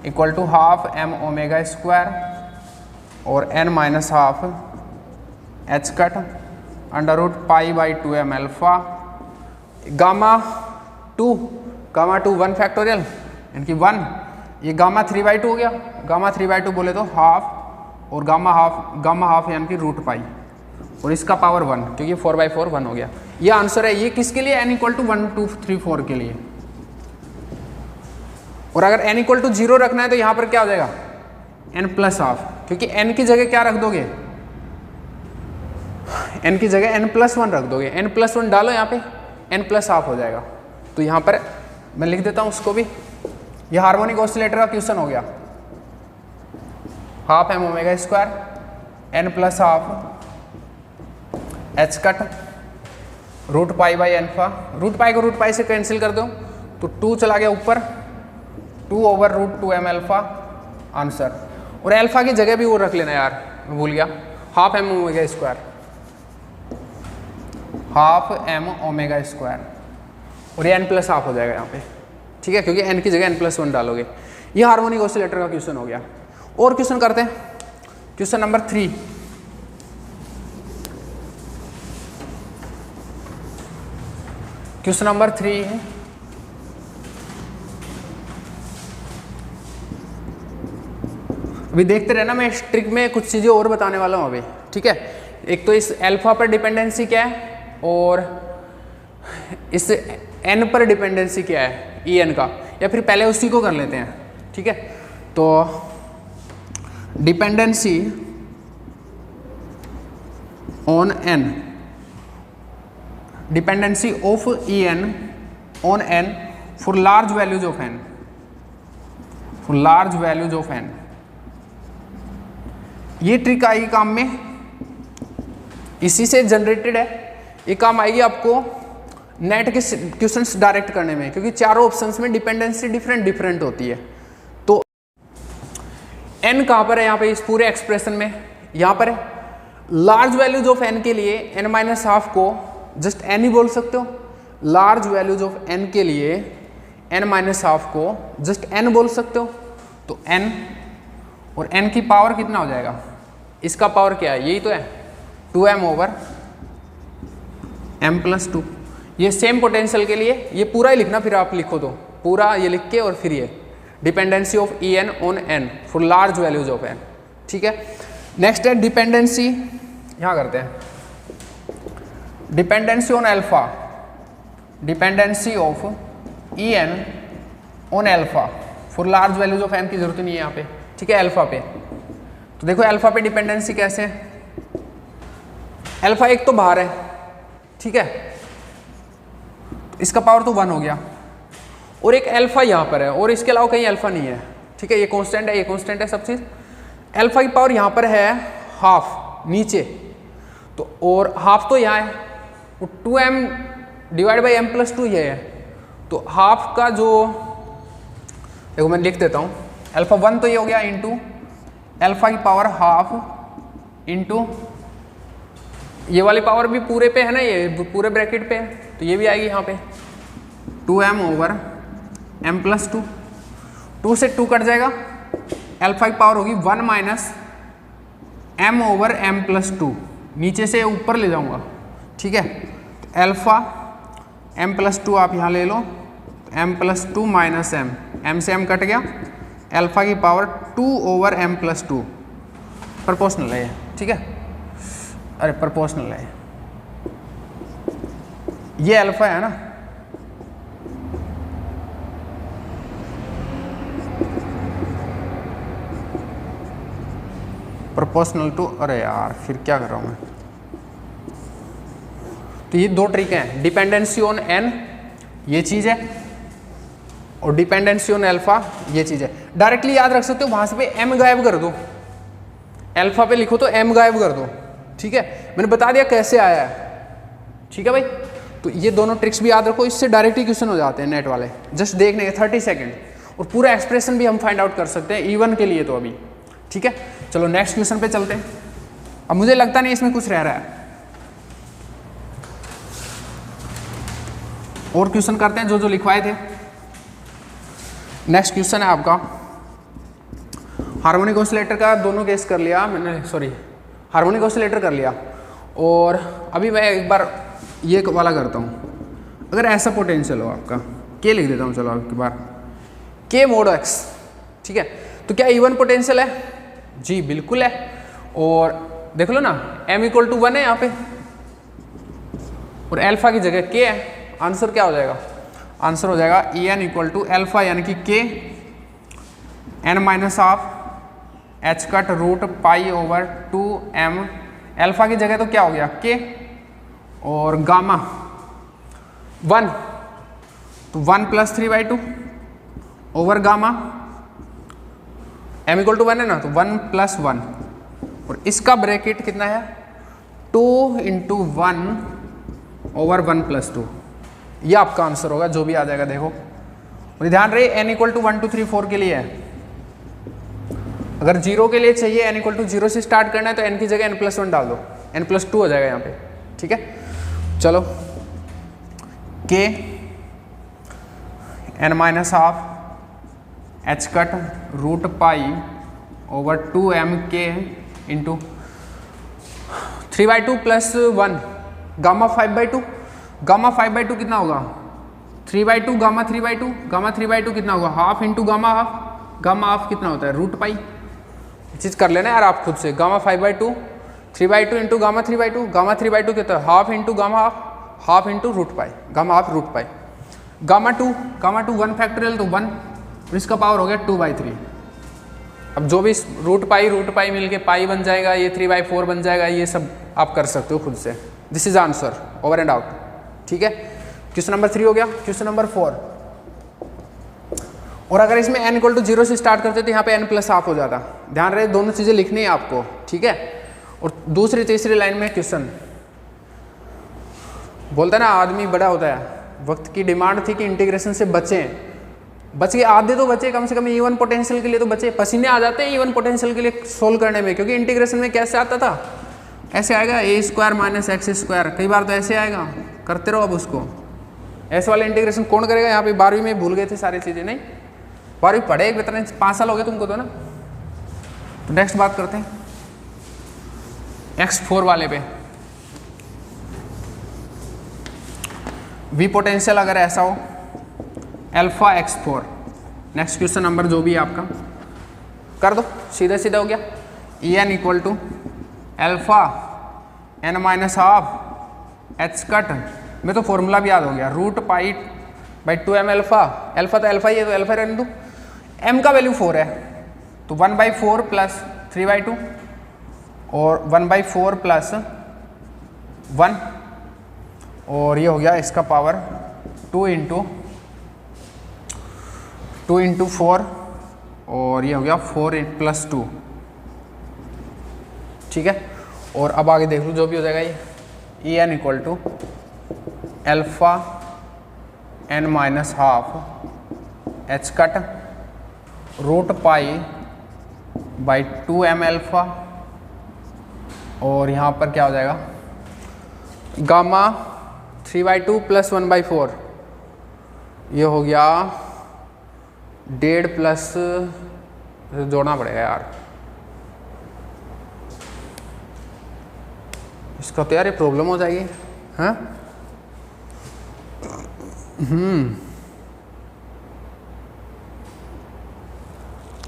equal to half M omega square और n minus half H cut under root pi by 2m alpha gamma two 1 factorial यानी कि 1, ये गामा 3/2 हो गया, गामा 3/2 बोले तो हाफ और गामा हाफ यानी कि रूट पाई और इसका पावर 1 क्योंकि 4/4 1 हो गया। ये आंसर है। ये किसके लिए? n इक्वल टू 1 2 3 4 के लिए। और अगर n इक्वल टू 0 रखना है तो यहाँ पर क्या हो जाएगा? n प्लस हाफ, क्योंकि n की जगह क्या रख दोगे? n की जगह n प्लस 1 रख दोगे। n प्लस 1 डालो यहाँ पे, n प्लस हाफ हो जाएगा। तो यहाँ पर मैं लिख देता हूँ उसको भी। ये हार्मोनिक ऑसिलेटर का क्वेश्चन हो गया। Half M omega square n plus half H cut root pi by alpha. Root pi को रूट पाई से कैंसिल कर दो तो 2 चला गया ऊपर, 2 over root 2m alpha answer. और अल्फा की जगह भी वो रख लेना यार, मैं भूल गया, half M omega square, half M omega square और ये n प्लस हाफ हो जाएगा यहाँ पे, ठीक है, क्योंकि n की जगह n प्लस 1 डालोगे। ये हार्मोनिक ऑसिलेटर का क्वेश्चन हो गया। और क्वेश्चन करते हैं, क्वेश्चन नंबर 3। क्वेश्चन नंबर 3 है, अभी देखते रहना, मैं इस ट्रिक में कुछ चीज़ें और बताने वाला हूँ अभी, ठीक है। एक तो इस अल्फा पर डिपेंडेंसी क्या है और इस n पर डिपेंडेंसी क्या है, En का, या फिर पहले उसी को कर लेते हैं, ठीक है। तो dependency on n, dependency of En on n for large values of n, for large values of n। ये ट्रिक आएगी काम में, इसी से जनरेटेड है। ये काम आएगी आपको नेट के क्वेश्चंस डायरेक्ट करने में, क्योंकि चारों ऑप्शंस में डिपेंडेंसी डिफरेंट होती है। तो n कहाँ पर है यहाँ पे इस पूरे एक्सप्रेशन में? यहाँ पर है। लार्ज वैल्यूज ऑफ n के लिए n माइनस हाफ को जस्ट n ही बोल सकते हो। लार्ज वैल्यूज ऑफ n के लिए n माइनस हाफ को जस्ट n बोल सकते हो। तो n और n की पावर कितना हो जाएगा? इसका पावर क्या है? यही तो है 2m ओवर m प्लस 2। ये सेम पोटेंशियल के लिए ये पूरा ही लिखना, फिर आप लिखो तो पूरा ये लिख के और फिर ये dependency of En on n for large values of n, ठीक है। नेक्स्ट है डिपेंडेंसी, यहाँ करते हैं dependency on alpha, dependency of En on alpha for large values of n की जरूरत नहीं है यहाँ पे, ठीक है, अल्फा पे। तो देखो अल्फा पे डिपेंडेंसी कैसे है, अल्फा एक तो बाहर है, ठीक है, इसका पावर तो 1 हो गया, और एक अल्फा यहाँ पर है और इसके अलावा कहीं अल्फा नहीं है, ठीक है। ये कांस्टेंट है, ये कांस्टेंट है सब चीज़। अल्फा की पावर यहाँ पर है हाफ नीचे, तो और हाफ तो यहाँ है, वो 2m divide by m plus 2 ये है। तो हाफ का जो, देखो मैं लिख देता हूँ, अल्फा 1 तो ये हो गया इंटू अल्फा की पावर हाफ इंटू ये वाली पावर भी पूरे पे है ना, ये पूरे ब्रैकेट पे है, तो ये भी आएगी यहाँ पे 2m ओवर m प्लस 2। 2 से 2 कट जाएगा, अल्फा की पावर होगी 1 minus m over m plus 2, नीचे से ऊपर ले जाऊंगा, ठीक है। तो अल्फा m प्लस 2 आप यहाँ ले लो, m प्लस 2 माइनस m से m कट गया, अल्फा की power 2 over m plus 2, proportional है ये, ठीक है, अरे प्रोपोर्शनल है ये, अल्फा है ना, प्रोपोर्शनल टू, अरे यार फिर क्या कर रहा हूँ मैं। तो ये दो ट्रिक हैं, डिपेंडेंसी ऑन n ये चीज़ है और डिपेंडेंसी ऑन अल्फा ये चीज़ है। डायरेक्टली याद रख सकते हो, वहाँ से पे m गायब कर दो, अल्फा पे लिखो तो m गायब कर दो, ठीक है। मैंने बता दिया कैसे आया है, ठीक है भाई। तो ये दोनों ट्रिक्स भी याद रखो, इससे डायरेक्टली क्वेश्चन हो जाते हैं नेट वाले, जस्ट देखने के 30 सेकंड, और पूरा एक्सप्रेशन भी हम फाइंड आउट कर सकते हैं E1 के लिए तो अभी, ठीक है। चलो नेक्स्ट क्वेश्चन पे चलते हैं। अब मुझे लगता नहीं इसमें कुछ रह रहा है, और क्वेश्चन करते हैं जो जो लिखवाए थे। नेक्स्ट क्वेश्चन है आपका हार्मोनिक ऑसिलेटर का दोनों केस कर लिया मैंने, सॉरी हार्मोनिक ऑसिलेटर कर लिया। और अभी मैं एक बार ये वाला करता हूँ। अगर ऐसा पोटेंशियल हो आपका, के लिख देता हूँ चलो आपकी बार, के मोड एक्स, ठीक है, तो क्या इवन पोटेंशियल है? जी बिल्कुल है। और देख लो ना m इक्वल टू 1 है यहाँ पे, और अल्फा की जगह के है। आंसर क्या हो जाएगा? आंसर हो जाएगा E N equal to alpha यानी कि के N minus half H cut root pi over 2m। Alpha की जगह तो क्या हो गया? के, और गामा 1 तो 1 plus 3/2 over gamma, m equal to 1 है ना, तो 1 प्लस 1, और इसका ब्रैकेट कितना है? 2 इंटू 1 ओवर 1 प्लस 2। ये आपका आंसर होगा जो भी आ जाएगा। देखो और ध्यान रहे n इक्वल टू 1 2 3 4 के लिए है। अगर 0 के लिए चाहिए n इक्वल टू 0 से स्टार्ट करना है तो n की जगह n प्लस 1 डाल दो, n प्लस 2 हो जाएगा यहाँ पे, ठीक है। चलो k n minus half H cut root pi over 2m k into 3/2 plus 1 gamma 5/2। Gamma 5/2 कितना होगा? 3/2 गामा 3/2, गामा 3/2 कितना होगा? Half into gamma half, gamma half कितना होता है? Root pi. चीज़ कर लेना यार आप खुद से। गामा 5/2 3/2 इंटू गामा 3/2, गामा 3/2 कितना है? Half into gamma half, half into root pi, gamma half root pi. Gamma 2 1 factorial तो 1, और इसका पावर हो गया 2/3। अब जो भी रूट पाई मिल के पाई बन जाएगा, ये 3/4 बन जाएगा, ये सब आप कर सकते हो खुद से। This is answer, over and out, ठीक है। क्वेश्चन नंबर 3 हो गया। क्वेश्चन नंबर 4, और अगर इसमें n इक्वल टू 0 से स्टार्ट करते तो यहाँ पे n प्लस हाफ हो जाता। ध्यान रहे दोनों चीज़ें लिखनी है आपको, ठीक है। और दूसरी तीसरी लाइन में क्वेश्चन बोलता है ना, आदमी बड़ा होता है, वक्त की डिमांड थी कि इंटीग्रेशन से बचें, बच के आधे तो बचे, कम से कम इवन पोटेंशियल के लिए तो बचे। पसीने आ जाते हैं इवन पोटेंशियल के लिए सोल्व करने में, क्योंकि इंटीग्रेशन में कैसे आता था? ऐसे आएगा a² माइनस x², कई बार तो ऐसे आएगा, करते रहो। अब उसको ऐसे वाले इंटीग्रेशन कौन करेगा? यहाँ पे 12वीं में भूल गए थे सारी चीज़ें, नहीं 12वीं पढ़े एक बेहतर 5 साल हो गए तुमको तो ना। तो नेक्स्ट बात करते हैं x4 वाले पे। v पोटेंशियल अगर ऐसा हो alpha x4, next question number जो भी आपका कर दो, सीधा सीधा हो गया। E N equal to alpha n minus half H cut में तो फॉर्मूला भी याद हो गया, root pi by 2m alpha. Alpha तो अल्फा ही है तो अल्फा रहने दो। m का वैल्यू 4 है तो 1/4 प्लस 3/2 और 1/4 प्लस 1, और ये हो गया इसका पावर 2 इंटू 4, और ये हो गया 4 प्लस 2, ठीक है। और अब आगे देख लो जो भी हो जाएगा ये E N equal to alpha n minus half H cut root pi by 2m alpha, और यहाँ पर क्या हो जाएगा? गामा 3/2 प्लस 1/4, ये हो गया 1.5 प्लस, जोड़ना पड़ेगा यार इसका, तो यार ये प्रॉब्लम हो जाएगी। हाँ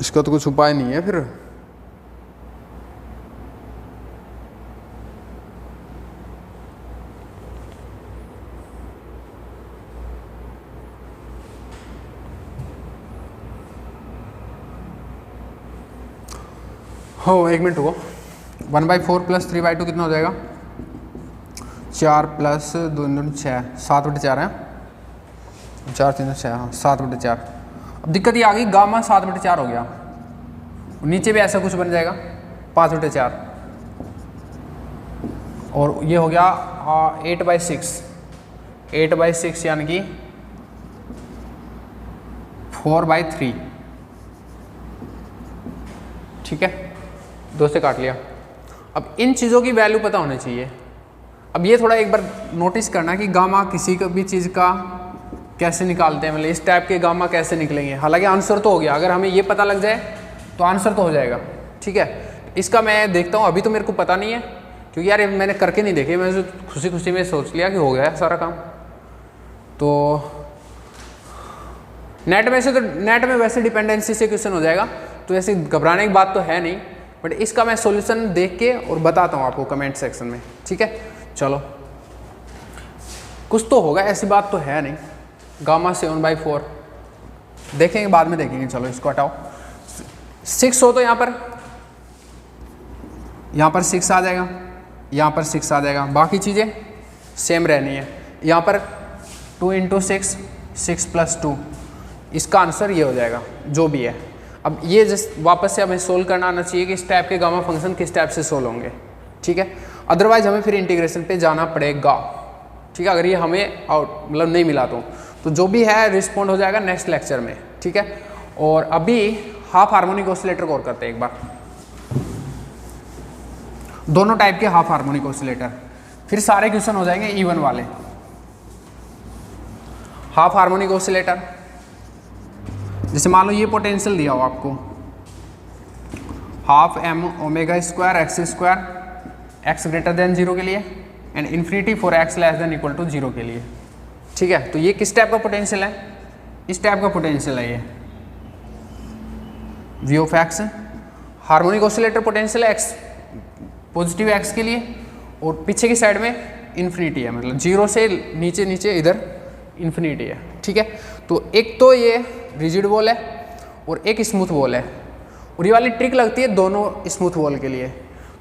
इसका तो कुछ उपाय नहीं है फिर। हो 1 मिनट हो, 1/4 प्लस 3/2 कितना हो जाएगा? 4 प्लस 2 6, 7/4 है, 4 3 6, हाँ 7/4। अब दिक्कत ये आ गई, गामा 7/4 हो गया, नीचे भी ऐसा कुछ बन जाएगा 5/4, और ये हो गया 8/6, 8/6 यानी कि 4/3, ठीक है, 2 से काट लिया। अब इन चीज़ों की वैल्यू पता होनी चाहिए। अब ये थोड़ा एक बार नोटिस करना कि गामा किसी भी चीज़ का कैसे निकालते हैं, मतलब इस टाइप के गामा कैसे निकलेंगे। हालांकि आंसर तो हो गया, अगर हमें ये पता लग जाए तो आंसर तो हो जाएगा। ठीक है, इसका मैं देखता हूँ, अभी तो मेरे को पता नहीं है क्योंकि यार मैंने करके नहीं देखे, मैंने खुशी खुशी में सोच लिया कि हो गया सारा काम। तो नेट में वैसे डिपेंडेंसी से क्वेश्चन हो जाएगा, तो ऐसे घबराने की बात तो है नहीं, बट इसका मैं सॉल्यूशन देख के और बताता हूँ आपको कमेंट सेक्शन में। ठीक है, चलो कुछ तो होगा, ऐसी बात तो है नहीं। गामा 7/4 देखेंगे, बाद में देखेंगे। चलो इसको हटाओ। 6 हो तो यहाँ पर 6 आ जाएगा, यहाँ पर 6 आ जाएगा, बाकी चीज़ें सेम रहनी है। यहाँ पर 2 × 6 6 + 2, इसका आंसर ये हो जाएगा जो भी है। अब ये वापस से हमें सोल्व करना आना चाहिए कि इस टाइप के गामा फंक्शन किस टाइप से सोल्व होंगे। ठीक है, अदरवाइज हमें फिर इंटीग्रेशन पे जाना पड़ेगा। ठीक है, अगर ये हमें मतलब नहीं मिला तो जो भी है रिस्पॉन्ड हो जाएगा नेक्स्ट लेक्चर में। ठीक है, और अभी हाफ हार्मोनिक ऑसिलेटर को और करते हैं एक बार, दोनों टाइप के हाफ हार्मोनिक ऑसिलेटर, फिर सारे क्वेश्चन हो जाएंगे इवन वाले। हाफ हार्मोनिक ऑसिलेटर, जैसे मान लो ये पोटेंशियल दिया हो आपको, हाफ m⍵² x² x > 0 के लिए एंड इन्फिनिटी फॉर x < 0 के लिए। ठीक है, तो ये किस टाइप का पोटेंशियल है? इस टाइप का पोटेंशियल है ये v of x। Harmonic oscillator potential है x पॉजिटिव x के लिए, और पीछे की साइड में इन्फिनिटी है, मतलब 0 से नीचे नीचे इधर इन्फिनिटी है। ठीक है, तो एक तो ये रिजिड वॉल है और एक स्मूथ वॉल है, और ये वाली ट्रिक लगती है दोनों स्मूथ वॉल के लिए।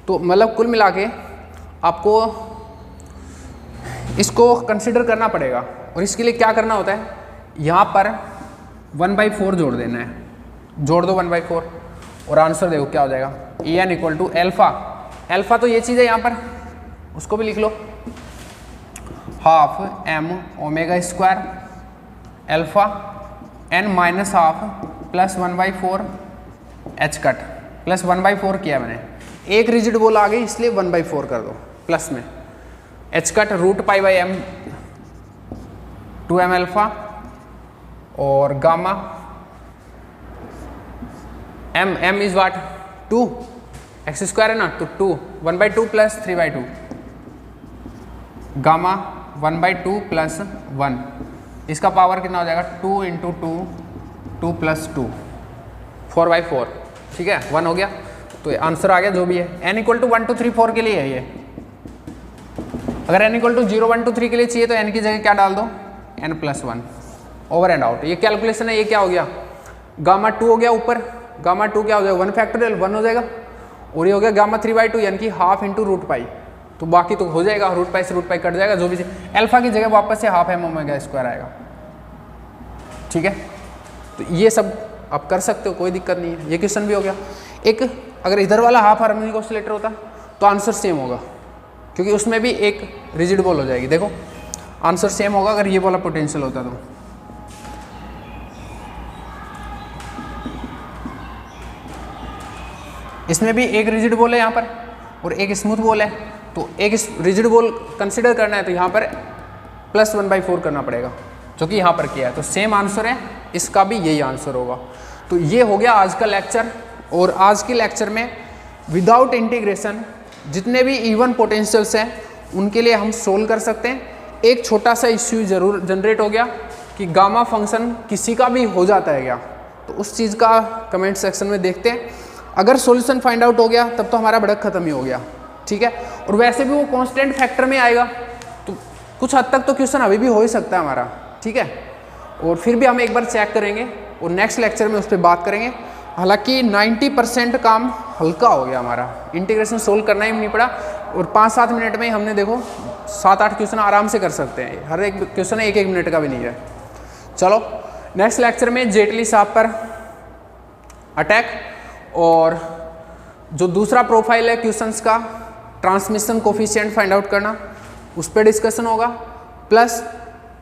तो मतलब कुल मिला के आपको इसको कंसिडर करना पड़ेगा, और इसके लिए क्या करना होता है, यहाँ पर 1/4 जोड़ देना है, जोड़ दो 1/4 और आंसर देखो क्या हो जाएगा, En = अल्फा। अल्फा तो ये चीज़ है यहाँ पर, उसको भी लिख लो, half m⍵² alpha n - ½ + 1/4 h cut plus 1/4 किया मैंने, एक रिजिड बोल आ गई इसलिए 1/4 कर दो प्लस में, h cut √π/m 2m alpha, और gamma m is what 2, x² है ना, तो 2 1/2 + 3/2, गामा 1/2 + 1, इसका पावर कितना हो जाएगा 2 × 2 2 + 2 4/4। ठीक है, 1 हो गया, तो आंसर आ गया जो भी है। n = 1 2 3 4 के लिए है ये। अगर n = 0 1 2 3 के लिए चाहिए तो n की जगह क्या डाल दो, n + 1 ओवर एंड आउट। ये कैलकुलेशन है, ये क्या हो गया, गामा 2 हो गया ऊपर, गामा 2 क्या हो जाएगा 1 फैक्टोरियल 1 हो जाएगा, और ये हो गया गामा 3/2 यानी कि ½ × √π, तो बाकी तो हो जाएगा, √π से √π कट जाएगा, जो भी अल्फा की जगह वापस से ½ m⍵² आएगा। ठीक है, तो ये सब आप कर सकते हो, कोई दिक्कत नहीं है। ये क्वेश्चन भी हो गया। एक अगर इधर वाला हाफ हार्मोनिक ऑसिलेटर होता तो आंसर सेम होगा, क्योंकि उसमें भी एक रिजिड बॉल हो जाएगी। देखो आंसर सेम होगा अगर ये वाला पोटेंशियल होता तो। इसमें भी एक रिजिड बॉल है यहाँ पर और एक स्मूथ बॉल है, तो एक रिजिड बॉल कंसिडर करना है तो यहाँ पर प्लस 1/4 करना पड़ेगा, जो कि यहाँ पर किया है। तो सेम आंसर है, इसका भी यही आंसर होगा। तो ये हो गया आज का लेक्चर, और आज के लेक्चर में विदाउट इंटीग्रेशन जितने भी इवन पोटेंशियल्स हैं उनके लिए हम सोल्व कर सकते हैं। एक छोटा सा इश्यू जरूर जनरेट हो गया कि गामा फंक्शन किसी का भी हो जाता है क्या, तो उस चीज़ का कमेंट सेक्शन में देखते हैं। अगर सॉल्यूशन फाइंड आउट हो गया तब तो हमारा भड़क खत्म ही हो गया। ठीक है, और वैसे भी वो कांस्टेंट फैक्टर में आएगा, तो कुछ हद तक तो क्वेश्चन अभी भी हो ही सकता है हमारा। ठीक है, और फिर भी हम एक बार चेक करेंगे और नेक्स्ट लेक्चर में उस पर बात करेंगे। हालांकि 90% काम हल्का हो गया हमारा, इंटीग्रेशन सोल्व करना ही नहीं पड़ा, और 5-7 मिनट में ही हमने देखो 7-8 क्वेश्चन आराम से कर सकते हैं। हर एक क्वेश्चन 1-1 मिनट का भी नहीं है। चलो नेक्स्ट लेक्चर में जेटली साहब पर अटैक, और जो दूसरा प्रोफाइल है क्वेश्चंस का ट्रांसमिशन कोफिशिएंट फाइंड आउट करना, उस पर डिस्कशन होगा। प्लस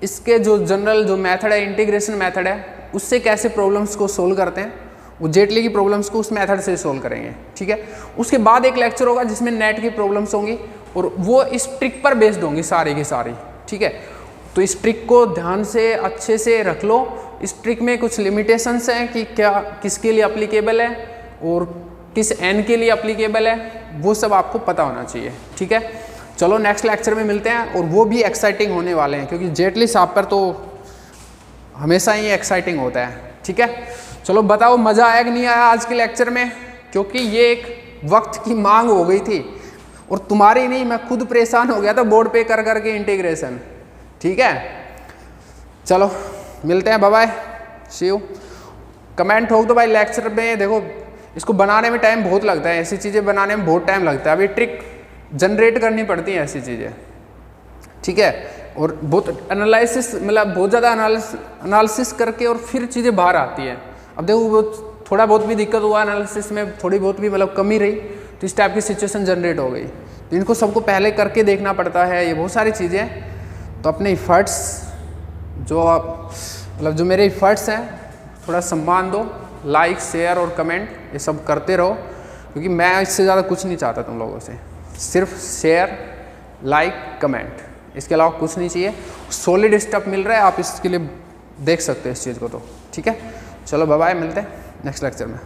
इसके जो जनरल जो मेथड है, इंटीग्रेशन मेथड है, उससे कैसे प्रॉब्लम्स को सोल्व करते हैं, वो जेटली की प्रॉब्लम्स को उस मेथड से सोल्व करेंगे। ठीक है, उसके बाद एक लेक्चर होगा जिसमें नेट की प्रॉब्लम्स होंगी, और वो इस ट्रिक पर बेस्ड होंगी सारी की सारी। ठीक है, तो इस ट्रिक को ध्यान से अच्छे से रख लो। इस ट्रिक में कुछ लिमिटेशंस हैं कि क्या किसके लिए अप्लीकेबल है और किस n के लिए अप्लीकेबल है, वो सब आपको पता होना चाहिए। ठीक है, चलो नेक्स्ट लेक्चर में मिलते हैं, और वो भी एक्साइटिंग होने वाले हैं, क्योंकि जेटली साहब पर तो हमेशा ही एक्साइटिंग होता है। ठीक है, चलो बताओ मज़ा आया कि नहीं आया आज के लेक्चर में, क्योंकि ये एक वक्त की मांग हो गई थी, और तुम्हारी नहीं, मैं खुद परेशान हो गया था बोर्ड पे कर करके इंटीग्रेशन। ठीक है, चलो मिलते हैं, bye bye, see you. Comment हो तो भाई लेक्चर में देखो, इसको बनाने में टाइम बहुत लगता है, ऐसी चीज़ें बनाने में बहुत टाइम लगता है, अभी ट्रिक जनरेट करनी पड़ती हैं ऐसी चीज़ें। ठीक है, और बहुत एनालिसिस, मतलब बहुत ज़्यादा एनालिसिस करके और फिर चीज़ें बाहर आती है। अब देखो वो थोड़ा बहुत भी दिक्कत हुआ एनालिसिस में, थोड़ी बहुत भी मतलब कमी रही, तो इस टाइप की सिचुएशन जनरेट हो गई। तो इनको सबको पहले करके देखना पड़ता है, ये बहुत सारी चीज़ें। तो अपने इफ़र्ट्स जो मतलब जो मेरे इफ़र्ट्स हैं, थोड़ा सम्मान दो, लाइक शेयर और कमेंट ये सब करते रहो, क्योंकि मैं इससे ज़्यादा कुछ नहीं चाहता तुम लोगों से, सिर्फ शेयर लाइक कमेंट, इसके अलावा कुछ नहीं चाहिए। सॉलिड स्टफ मिल रहा है, आप इसके लिए देख सकते हो इस चीज़ को। तो ठीक है, चलो बाय बाय, मिलते हैं नेक्स्ट लेक्चर में।